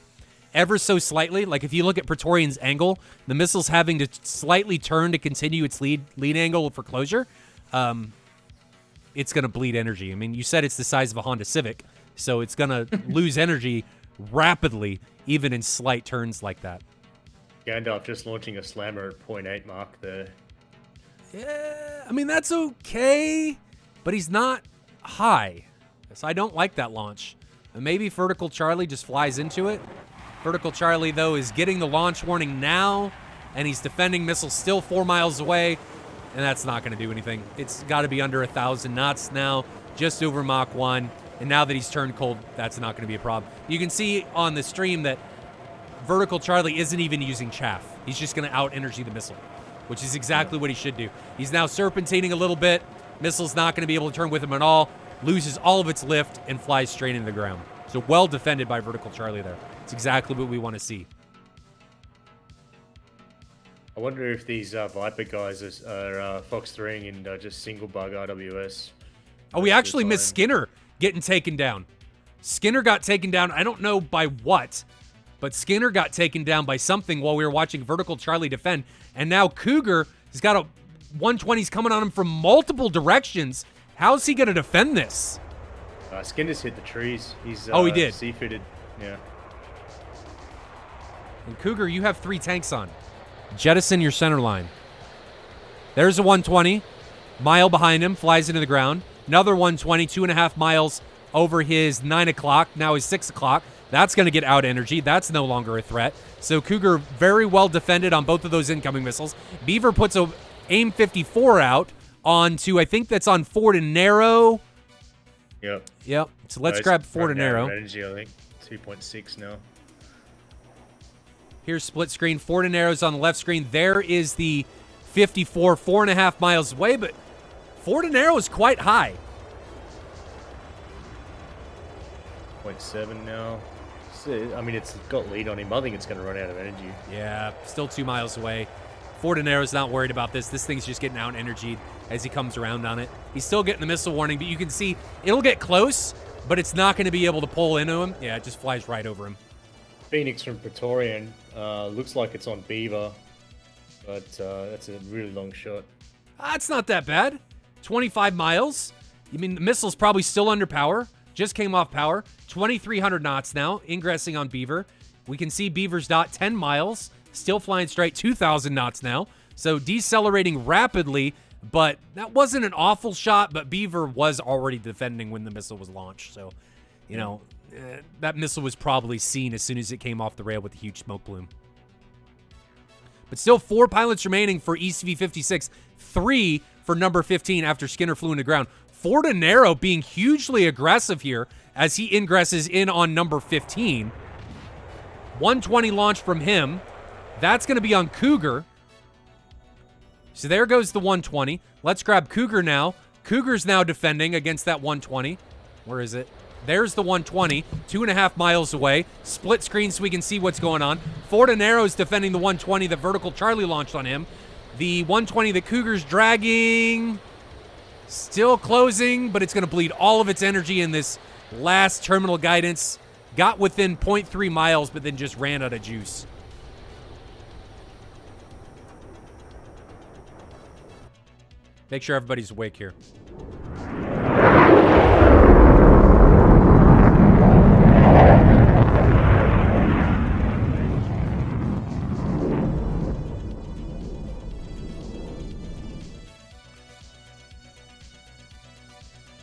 ever so slightly. Like if you look at Praetorian's angle, the missile's having to slightly turn to continue its lead angle for closure. It's going to bleed energy. I mean, you said it's the size of a Honda Civic, so it's going to lose energy rapidly, even in slight turns like that. Gandalf just launching a slammer at 0.8 mark there. Yeah, I mean, that's okay, but he's not high. So I don't like that launch. And maybe Vertical Charlie just flies into it. Vertical Charlie, though, is getting the launch warning now, and he's defending missiles still 4 miles away, and that's not going to do anything. It's got to be under 1,000 knots now, just over Mach 1, and now that he's turned cold, that's not going to be a problem. You can see on the stream that Vertical Charlie isn't even using chaff. He's just going to out-energy the missile, which is exactly what he should do. He's now serpentining a little bit. Missile's not going to be able to turn with him at all. Loses all of its lift and flies straight into the ground. So well defended by Vertical Charlie there. It's exactly what we want to see. I wonder if these Viper guys are Fox 3ing and just single bug RWS. Oh, we actually missed Skinner getting taken down. Skinner got taken down. I don't know by what, but Skinner got taken down by something while we were watching Vertical Charlie defend. And now Cougar has got a 120s coming on him from multiple directions. How's he going to defend this? Skinner's hit the trees. He's he did. C-fitted. Yeah. And Cougar, you have 3 tanks on. Jettison your center line. There's a 120. Mile behind him, flies into the ground. Another 120, 2.5 miles over his 9 o'clock. Now his 6 o'clock. That's going to get out energy. That's no longer a threat. So Cougar very well defended on both of those incoming missiles. Beaver puts a AIM-54 out onto, I think that's on Fort and Narrow. Yep. So let's grab Fort and Narrow. Energy, I think. 2.6 now. Here's split screen. Forward and arrows on the left screen. There is the 54, 4.5 miles away, but forward and arrow is quite high. 0.7 now. So, I mean, it's got lead on him. I think it's going to run out of energy. Yeah, still 2 miles away. Forward and arrow's not worried about this. This thing's just getting out energied as he comes around on it. He's still getting the missile warning, but you can see it'll get close, but it's not going to be able to pull into him. Yeah, it just flies right over him. Phoenix from Praetorian. Looks like it's on Beaver, but that's a really long shot. It's not that bad. 25 miles. You mean the missile's probably still under power. Just came off power. 2,300 knots now, ingressing on Beaver. We can see Beaver's dot 10 miles. Still flying straight, 2,000 knots now. So decelerating rapidly, but that wasn't an awful shot, but Beaver was already defending when the missile was launched. So, you know, that missile was probably seen as soon as it came off the rail with a huge smoke plume. But still 4 pilots remaining for ECV56, 3 for number 15 after Skinner flew into ground. Ford and Nero being hugely aggressive here as he ingresses in on number 15. 120 launch from him. That's going to be on Cougar. So there goes the 120. Let's grab Cougar now. Cougar's now defending against that 120. Where is it? There's the 120, 2.5 miles away. Split screen so we can see what's going on. Ford and Arrow's defending the 120 that Vertical Charlie launched on him. The 120 that Cougar's dragging. Still closing, but it's going to bleed all of its energy in this last terminal guidance. Got within 0.3 miles, but then just ran out of juice. Make sure everybody's awake here.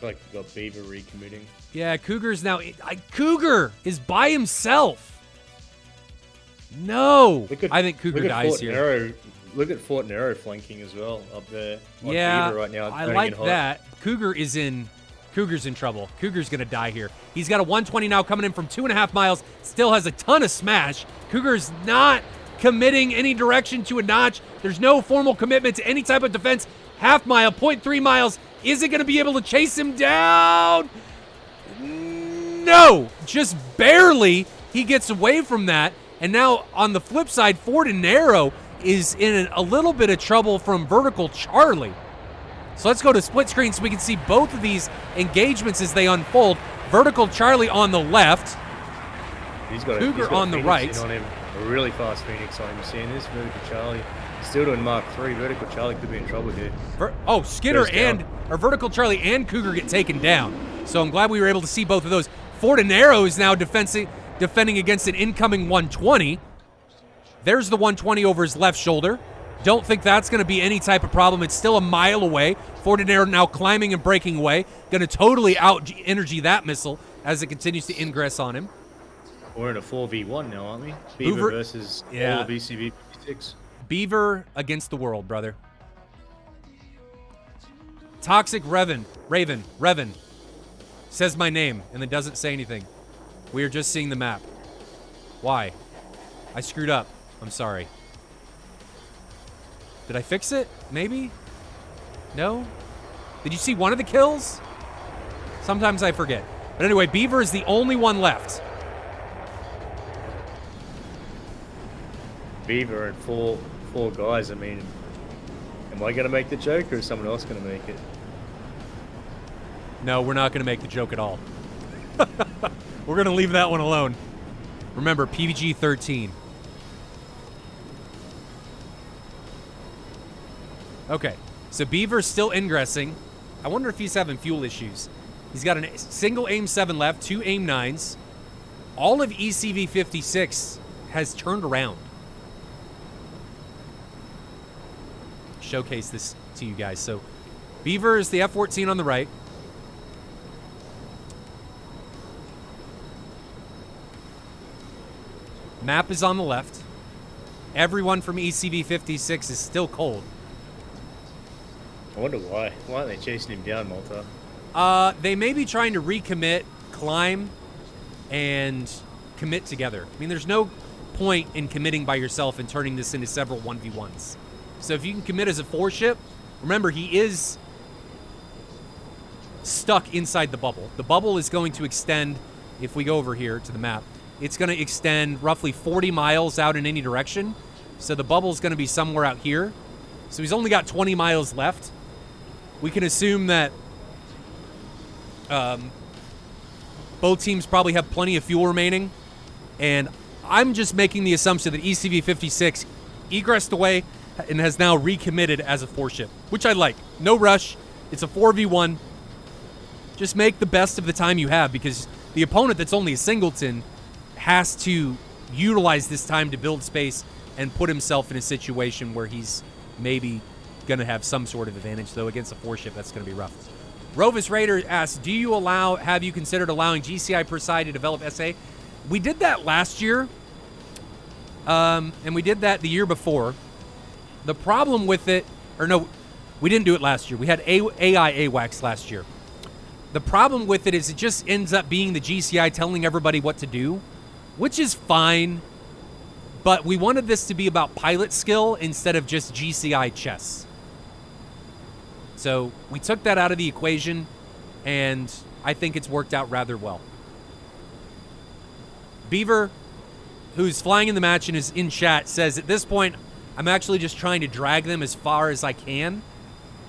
Like you got Beaver recommitting. Yeah, Cougar's now... Cougar is by himself. No. I think Cougar dies here. Arrow, look at Fort and Arrow flanking as well up there. Yeah, Beaver right now, I like that. Cougar's in trouble. Cougar's going to die here. He's got a 120 now coming in from 2.5 miles. Still has a ton of smash. Cougar's not committing any direction to a notch. There's no formal commitment to any type of defense. Half mile, 0.3 miles. Is it going to be able to chase him down? No, just barely. He gets away from that. And now on the flip side, Ford and Narrow is in a little bit of trouble from Vertical Charlie. So let's go to split screen so we can see both of these engagements as they unfold. Vertical Charlie on the left. He's got Cougar on the right. On him. A really fast Phoenix on him. Seeing this Vertical Charlie. Still doing Mark 3. Vertical Charlie could be in trouble here. Skinner or Vertical Charlie and Cougar get taken down. So I'm glad we were able to see both of those. Ford and Arrow is now defending against an incoming 120. There's the 120 over his left shoulder. Don't think that's going to be any type of problem. It's still a mile away. Ford and Arrow now climbing and breaking away. Going to totally out-energy that missile as it continues to ingress on him. We're in a 4v1 now, aren't we? Beaver versus all of ECV56. Beaver against the world, brother. Toxic Raven says my name and then doesn't say anything. We are just seeing the map. Why? I screwed up. I'm sorry. Did I fix it? Maybe? No? Did you see one of the kills? Sometimes I forget. But anyway, Beaver is the only one left. Beaver and four guys. I mean, am I going to make the joke or is someone else going to make it? No, we're not going to make the joke at all. We're going to leave that one alone. Remember, PVG 13. Okay, so Beaver's still ingressing. I wonder if he's having fuel issues. He's got a single AIM-7 left, 2 AIM-9s. All of ECV56 has turned around. Showcase this to you guys. So Beaver is the F-14 on the right. Map is on the left. Everyone from ECV56 is still cold. I wonder why. Why aren't they chasing him down, Malta? They may be trying to recommit, climb, and commit together. I mean, there's no point in committing by yourself and turning this into several 1v1s. So if you can commit as a 4-ship, remember, he is stuck inside the bubble. The bubble is going to extend, if we go over here to the map, it's going to extend roughly 40 miles out in any direction. So the bubble's going to be somewhere out here. So he's only got 20 miles left. We can assume that both teams probably have plenty of fuel remaining. And I'm just making the assumption that ECV56 egressed away and has now recommitted as a 4-ship, which I like. No rush. It's a 4v1. Just make the best of the time you have, because the opponent that's only a singleton has to utilize this time to build space and put himself in a situation where he's maybe going to have some sort of advantage, though against a 4-ship, that's going to be rough. Rovis Raider asks, have you considered allowing GCI per side to develop SA? We did that last year, and we did that the year before. The problem with it, or no, we didn't do it last year. We had AI AWACS last year. The problem with it is it just ends up being the GCI telling everybody what to do, which is fine, but we wanted this to be about pilot skill instead of just GCI chess. So we took that out of the equation, and I think it's worked out rather well. Beaver, who's flying in the match and is in chat, says, at this point, I'm actually just trying to drag them as far as I can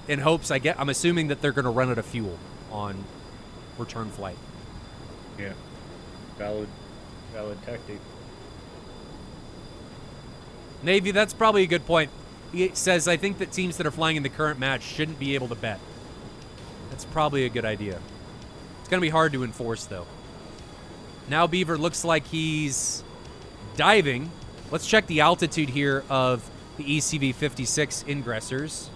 in hopes I'm assuming that they're going to run out of fuel on return flight. Yeah. Valid tactic. Navy, that's probably a good point. He says, I think that teams that are flying in the current match shouldn't be able to bet. That's probably a good idea. It's going to be hard to enforce, though. Now Beaver looks like he's diving. Let's check the altitude here of the ECV56 ingressors.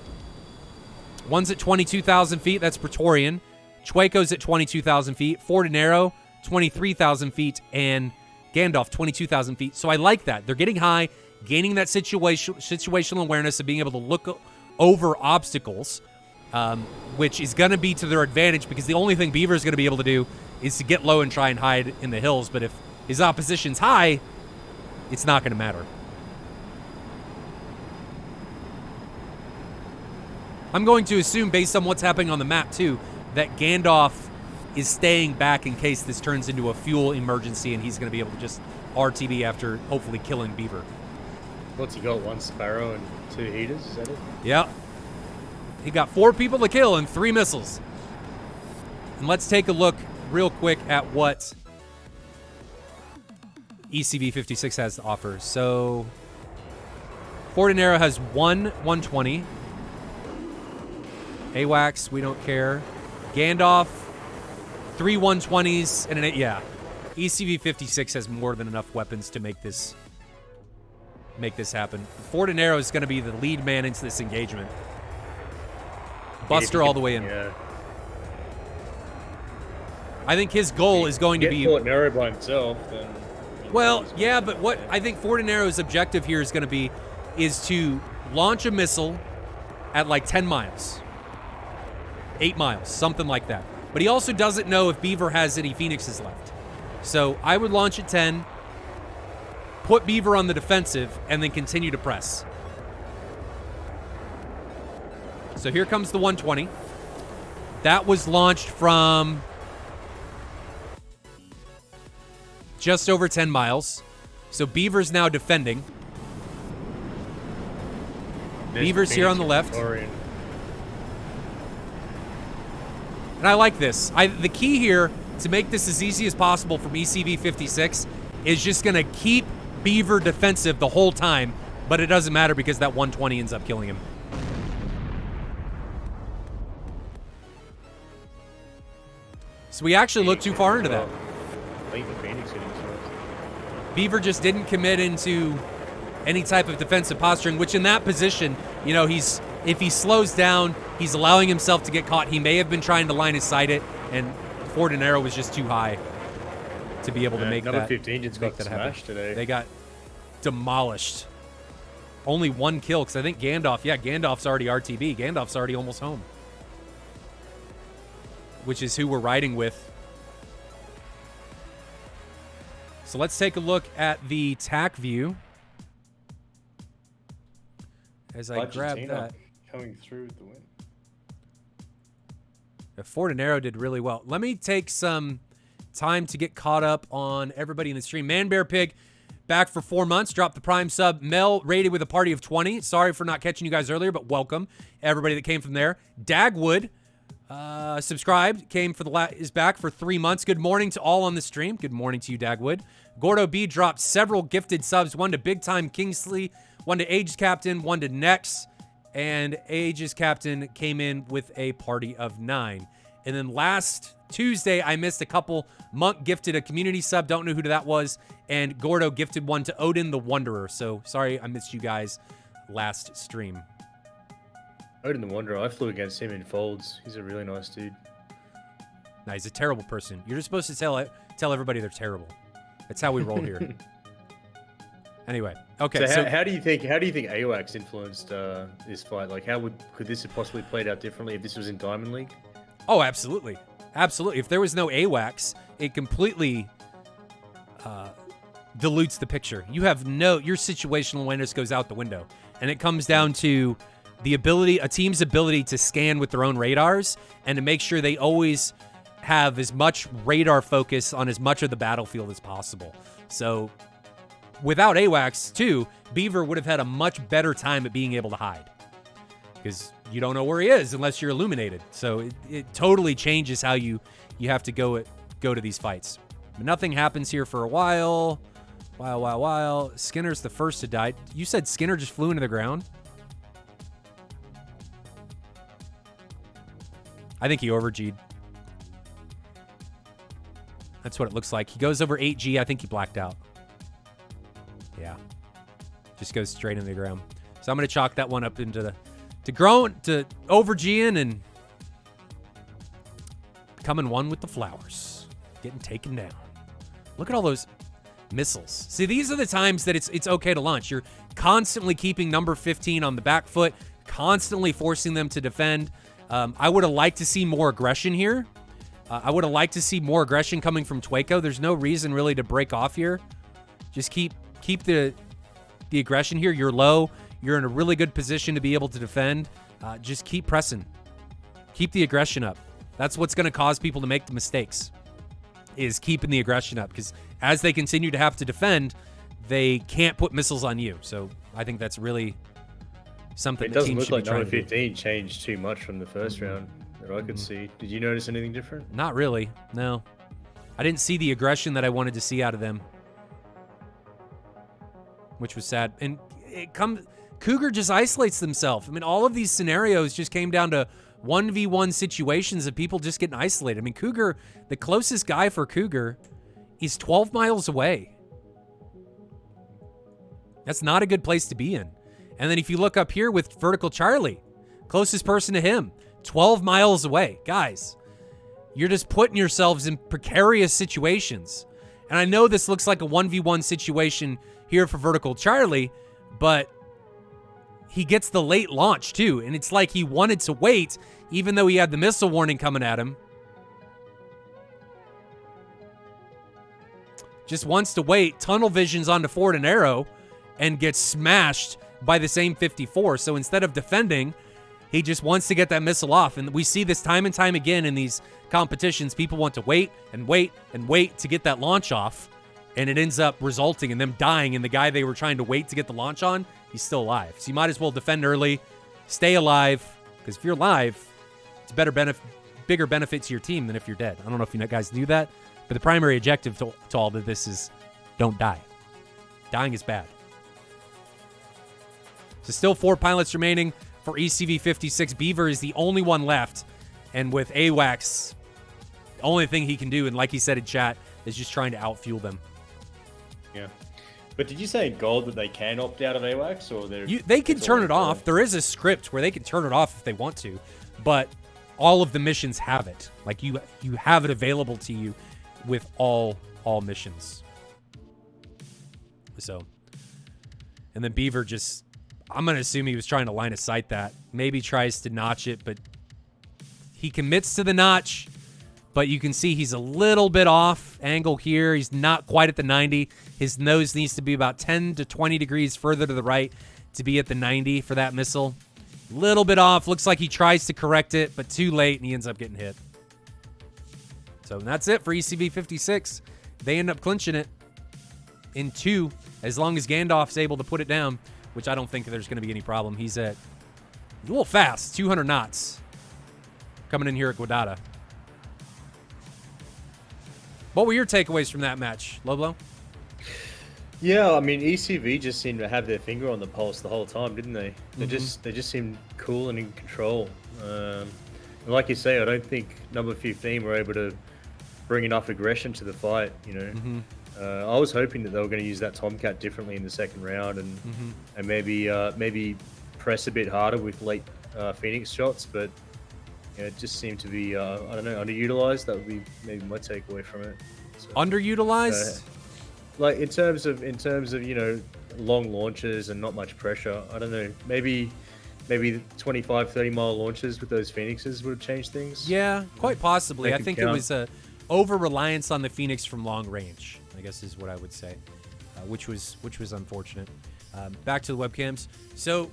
One's at 22,000 feet. That's Praetorian. Chueco's at 22,000 feet. Fortinero, 23,000 feet. And Gandalf, 22,000 feet. So I like that. They're getting high, gaining that situational awareness of being able to look over obstacles, which is going to be to their advantage, because the only thing Beaver is going to be able to do is to get low and try and hide in the hills. But if his opposition's high, it's not going to matter. I'm going to assume, based on what's happening on the map, too, that Gandalf is staying back in case this turns into a fuel emergency and he's going to be able to just RTB after hopefully killing Beaver. What's he got? 1 Sparrow and 2 heaters? Is that it? Yeah. He got 4 people to kill and 3 missiles. And let's take a look real quick at what ECV56 has to offer. So, Fortinero has 1 120. AWACS, we don't care. Gandalf, 3 120s and an 8. Yeah, ECV56 has more than enough weapons to make this happen. Fortinero is going to be the lead man into this engagement. Buster all the way in. Yeah. I think his goal is going to be Fortinero by himself. Then. Well, yeah, but what I think Fortinero's objective here is going to be is to launch a missile at like 10 miles. 8 miles, something like that. But he also doesn't know if Beaver has any Phoenixes left. So I would launch at 10, put Beaver on the defensive, and then continue to press. So here comes the 120. That was launched from just over 10 miles. So Beaver's now defending. Beaver's here on the left. And I like this. The key here to make this as easy as possible from ECV56 is just going to keep Beaver defensive the whole time, but it doesn't matter because that 120 ends up killing him. So we actually looked too far into that. Beaver just didn't commit into any type of defensive posturing, which in that position, you know, if he slows down, he's allowing himself to get caught. He may have been trying to line his sight it, and Fortinero was just too high to be able to make that. No.15 just got smashed today. They got demolished. Only 1 kill, because I think Gandalf's already RTB. Gandalf's already almost home. Which is who we're riding with. So let's take a look at the TAC view. As I grab that. Coming through with the win. Ford and Arrow did really well. Let me take some time to get caught up on everybody in the stream. Man Bear Pig, back for 4 months. Dropped the Prime sub. Mel rated with a party of 20. Sorry for not catching you guys earlier, but welcome everybody that came from there. Dagwood subscribed, came for is back for 3 months. Good morning to all on the stream. Good morning to you, Dagwood. Gordo B dropped several gifted subs. One to Big Time Kingsley, one to Aegis Captain, one to Nex, and Aegis Captain came in with a party of 9. And then last Tuesday, I missed a couple. Monk gifted a community sub. Don't know who that was. And Gordo gifted one to Odin the Wanderer. So sorry I missed you guys last stream. Odin the Wanderer, I flew against him in Folds. He's a really nice dude. No, he's a terrible person. You're just supposed to tell everybody they're terrible. That's how we roll here. Anyway, okay. So how do you think AWACS influenced this fight? Like, could this have possibly played out differently if this was in Diamond League? Oh, absolutely, absolutely. If there was no AWACS, it completely dilutes the picture. You have your situational awareness goes out the window, and it comes down to a team's ability to scan with their own radars and to make sure they always have as much radar focus on as much of the battlefield as possible. So without AWACS too, Beaver would have had a much better time at being able to hide, because you don't know where he is unless you're illuminated. So it totally changes how you have to go to these fights. But nothing happens here for a while. Skinner's the first to die. You said Skinner just flew into the ground? I think he over-G'd. That's what it looks like. He goes over 8G. I think he blacked out. Yeah. Just goes straight into the ground. So I'm going to chalk that one up into to over-G'ing and becoming one with the flowers. Getting taken down. Look at all those missiles. See, these are the times that it's okay to launch. You're constantly keeping number 15 on the back foot, constantly forcing them to defend. I would have liked to see more aggression here. I would have liked to see more aggression coming from Twaco. There's no reason really to break off here. Just keep the aggression here. You're low. You're in a really good position to be able to defend. Just keep pressing. Keep the aggression up. That's what's going to cause people to make the mistakes, is keeping the aggression up, because as they continue to have to defend, they can't put missiles on you. So I think that's really something it the doesn't team look should be like trying number to do. 15 changed too much from the first round that I could see. Did you notice anything different? Not really, no. I didn't see the aggression that I wanted to see out of them, which was sad. And Cougar just isolates themselves. I mean, all of these scenarios just came down to 1v1 situations of people just getting isolated. I mean, Cougar, the closest guy for Cougar is 12 miles away. That's not a good place to be in. And then if you look up here with Vertical Charlie, closest person to him, 12 miles away. Guys, you're just putting yourselves in precarious situations. And I know this looks like a 1v1 situation here for Vertical Charlie, but he gets the late launch too. And it's like he wanted to wait, even though he had the missile warning coming at him. Just wants to wait, tunnel visions onto Ford and Arrow, and gets smashed by the same 54. So instead of defending, he just wants to get that missile off. And we see this time and time again in these competitions. People want to wait and wait and wait to get that launch off, and it ends up resulting in them dying, and the guy they were trying to wait to get the launch on, he's still alive. So you might as well defend early, stay alive, because if you're alive, it's a bigger benefit to your team than if you're dead. I don't know if you guys knew that, but the primary objective to all of this is don't die. Dying is bad. So still 4 pilots remaining for ECV65. Beaver is the only one left, and with AWACS, the only thing he can do, and like he said in chat, is just trying to outfuel them. Yeah. But did you say in gold that they can opt out of AWACS, or they can turn it off? There is a script where they can turn it off if they want to, but all of the missions have it. Like you have it available to you with all missions. So, and then Beaver just, I'm going to assume he was trying to line of sight that. Maybe tries to notch it, but he commits to the notch, but you can see he's a little bit off angle here. He's not quite at the 90. His nose needs to be about 10 to 20 degrees further to the right to be at the 90 for that missile. Little bit off. Looks like he tries to correct it, but too late, and he ends up getting hit. So that's it for ECV56. They end up clinching it in 2, as long as Gandalf's able to put it down, which I don't think there's going to be any problem. He's a little fast, 200 knots, coming in here at Guadada. What were your takeaways from that match, Loblo? Yeah, I mean, ECV just seemed to have their finger on the pulse the whole time, didn't they? They just seemed cool and in control. And like you say, I don't think No.15 were able to bring enough aggression to the fight. You know, I was hoping that they were going to use that Tomcat differently in the second round, and maybe press a bit harder with late Phoenix shots, but it just seemed to be I don't know, underutilized. That would be maybe my takeaway from it. So, underutilized. Like in terms of long launches and not much pressure. I don't know. Maybe 25, 30-mile launches with those Phoenixes would have changed things. Yeah, quite possibly. I think it was a over-reliance on the Phoenix from long range, I guess is what I would say, which was unfortunate. Back to the webcams. So,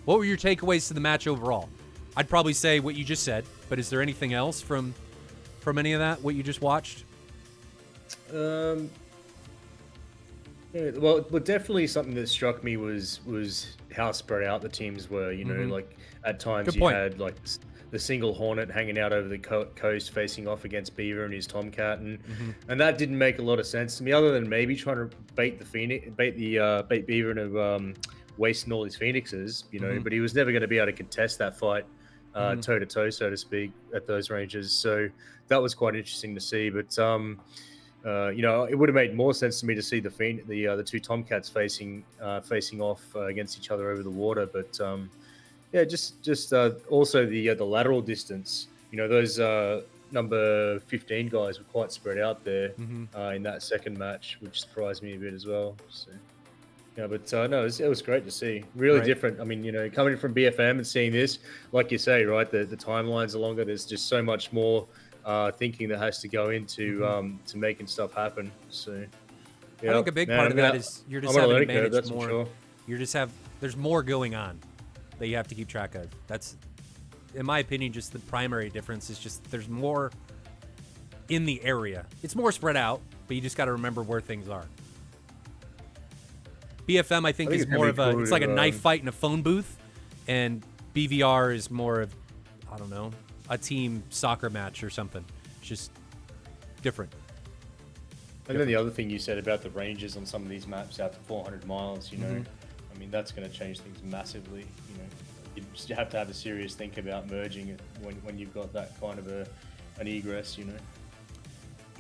what were your takeaways to the match overall? I'd probably say what you just said, but is there anything else from any of that, what you just watched? Yeah, well, definitely something that struck me was how spread out the teams were. You know, like at times you had like the single Hornet hanging out over the coast, facing off against Beaver and his Tomcat, and that didn't make a lot of sense to me, other than maybe trying to bait Beaver into wasting all his Phoenixes. You know, but he was never going to be able to contest that fight toe to toe, so to speak, at those ranges. So that was quite interesting to see, but. You know, it would have made more sense to me to see the two Tomcats facing off against each other over the water. But yeah, just also the lateral distance. You know, those number 15 guys were quite spread out there in that second match, which surprised me a bit as well. So yeah, but no, it was great to see. Really different. I mean, you know, coming from BFM and seeing this, like you say, right, the timelines are longer. There's just so much more thinking that has to go into to making stuff happen. So yeah, I think a big part of that is you're just having to manage more. Sure. There's more going on that you have to keep track of. That's, in my opinion, just the primary difference is just there's more in the area. It's more spread out, but you just got to remember where things are. BFM, I think is more of a, it's like a knife fight in a phone booth, and BVR is more of, I don't know, a team soccer match or something. It's just different. And then the other thing you said about the ranges on some of these maps out to 400 miles, you know, I mean, that's going to change things massively. You know, you just have to have a serious think about merging it when you've got that kind of an egress, you know.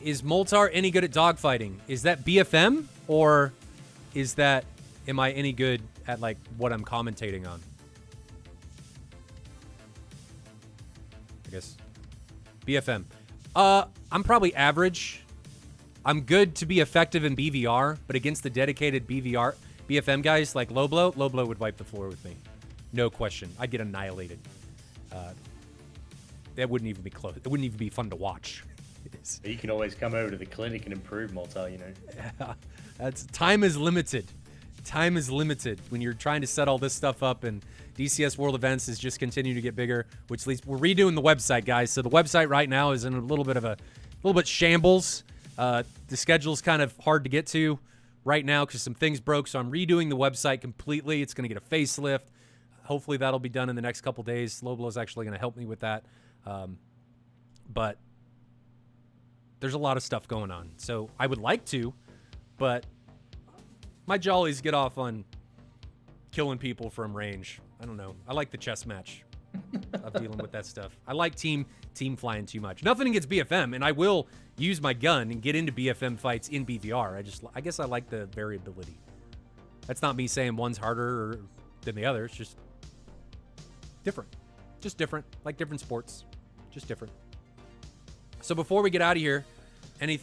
Is Moltar any good at dogfighting? Is that BFM, or is that, am I any good at like what I'm commentating on? I guess BFM. I'm probably average. I'm good to be effective in BVR, but against the dedicated BFM guys like Loblo would wipe the floor with me. No question. I'd get annihilated. That wouldn't even be close. It wouldn't even be fun to watch. You can always come over to the clinic and improve, Malta, you know. That's, time is limited. Time is limited when you're trying to set all this stuff up, and DCS World Events is just continuing to get bigger, which leads, we're redoing the website, guys. So the website right now is in a little bit shambles. The schedule's kind of hard to get to right now because some things broke, so I'm redoing the website completely. It's going to get a facelift. Hopefully that'll be done in the next couple days. Loblo's actually going to help me with that. But there's a lot of stuff going on. So I would like to, but my jollies get off on killing people from range. I don't know. I like the chess match of dealing with that stuff. I like team flying too much. Nothing against BFM, and I will use my gun and get into BFM fights in BVR. I guess I like the variability. That's not me saying one's harder than the other. It's just different. Just different. Like different sports. Just different. So before we get out of here, any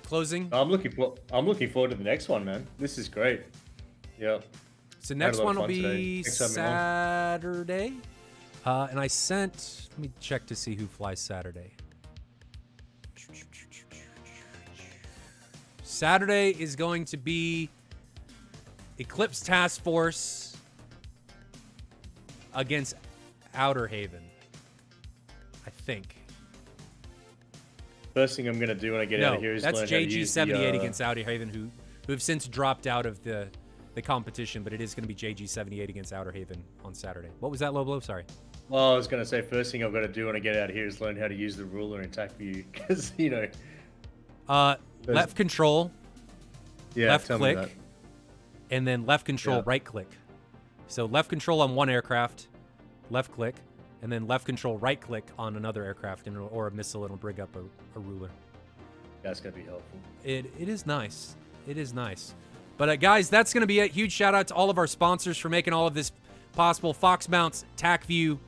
closing? I'm looking forward to the next one, man. This is great. Yeah. So next one will be Saturday. And I sent, let me check to see who flies Saturday. Saturday is going to be Eclipse Task Force against Outer Haven, I think. First thing I'm going to do when I get out of here is that's learn how to use the, JG78 against Outer Haven, who have since dropped out of the competition, but it is going to be JG78 against Outer Haven on Saturday. What was that, Loblo? Sorry. Well, I was going to say, first thing I've got to do when I get out of here is learn how to use the ruler in attack view, because, you know... left control, left tell click, me that. and then left control, right click. So left control on one aircraft, left click, and then left control, right click on another aircraft or a missile, and it'll bring up a ruler. That's going to be helpful. It is nice. It is nice. But guys, that's going to be it. Huge shout out to all of our sponsors for making all of this possible. Fox Mounts, TacView,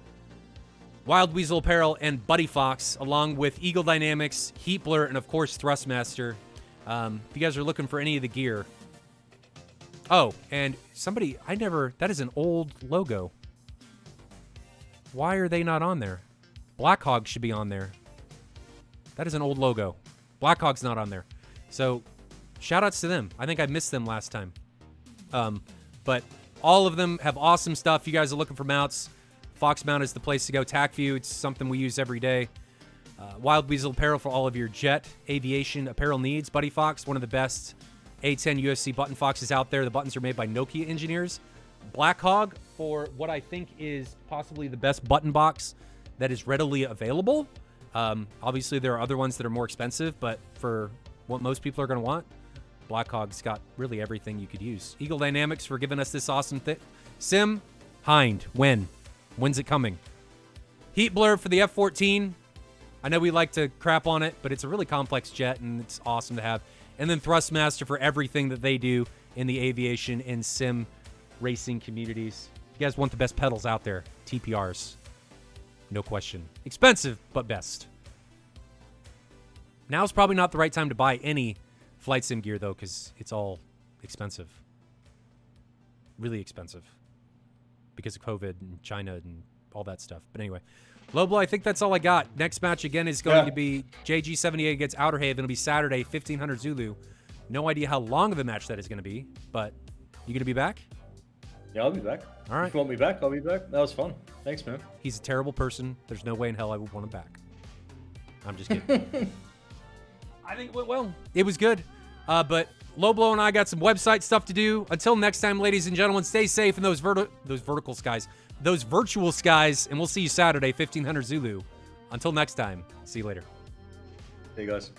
Wild Weasel Apparel, and Buddy Fox, along with Eagle Dynamics, Heatblur, and of course Thrustmaster. If you guys are looking for any of the gear. Oh, and that is an old logo. Why are they not on there? Blackhawk should be on there. That is an old logo. Blackhawk's not on there. So, shout outs to them. I think I missed them last time. But all of them have awesome stuff. You guys are looking for mounts. Fox Mount is the place to go. TacView, it's something we use every day. Wild Weasel Apparel for all of your jet aviation apparel needs. Buddy Fox, one of the best A10 UFC button foxes out there. The buttons are made by Nokia engineers. Black Hog for what I think is possibly the best button box that is readily available. Obviously, there are other ones that are more expensive, but for what most people are going to want, Black Hog's got really everything you could use. Eagle Dynamics for giving us this awesome sim. Hind, when? When's it coming? Heatblur for the F-14. I know we like to crap on it, but it's a really complex jet, and it's awesome to have. And then Thrustmaster for everything that they do in the aviation and sim racing communities. If you guys want the best pedals out there, TPRs. No question. Expensive, but best. Now's probably not the right time to buy any flight sim gear, though, because it's all expensive. Really expensive. Because of COVID and China and all that stuff. But anyway, Loblo, I think that's all I got. Next match, again, is going to be JG78 against Outer Haven. It'll be Saturday, 1500 Zulu. No idea how long of a match that is going to be, but you going to be back? Yeah, I'll be back. All right. If you want me back, I'll be back. That was fun. Thanks, man. He's a terrible person. There's no way in hell I would want him back. I'm just kidding. I think it went well. It was good. But Loblo and I got some website stuff to do. Until next time, ladies and gentlemen, stay safe in those vertical skies, those virtual skies, and we'll see you Saturday, 1500 Zulu. Until next time, see you later. Hey, guys.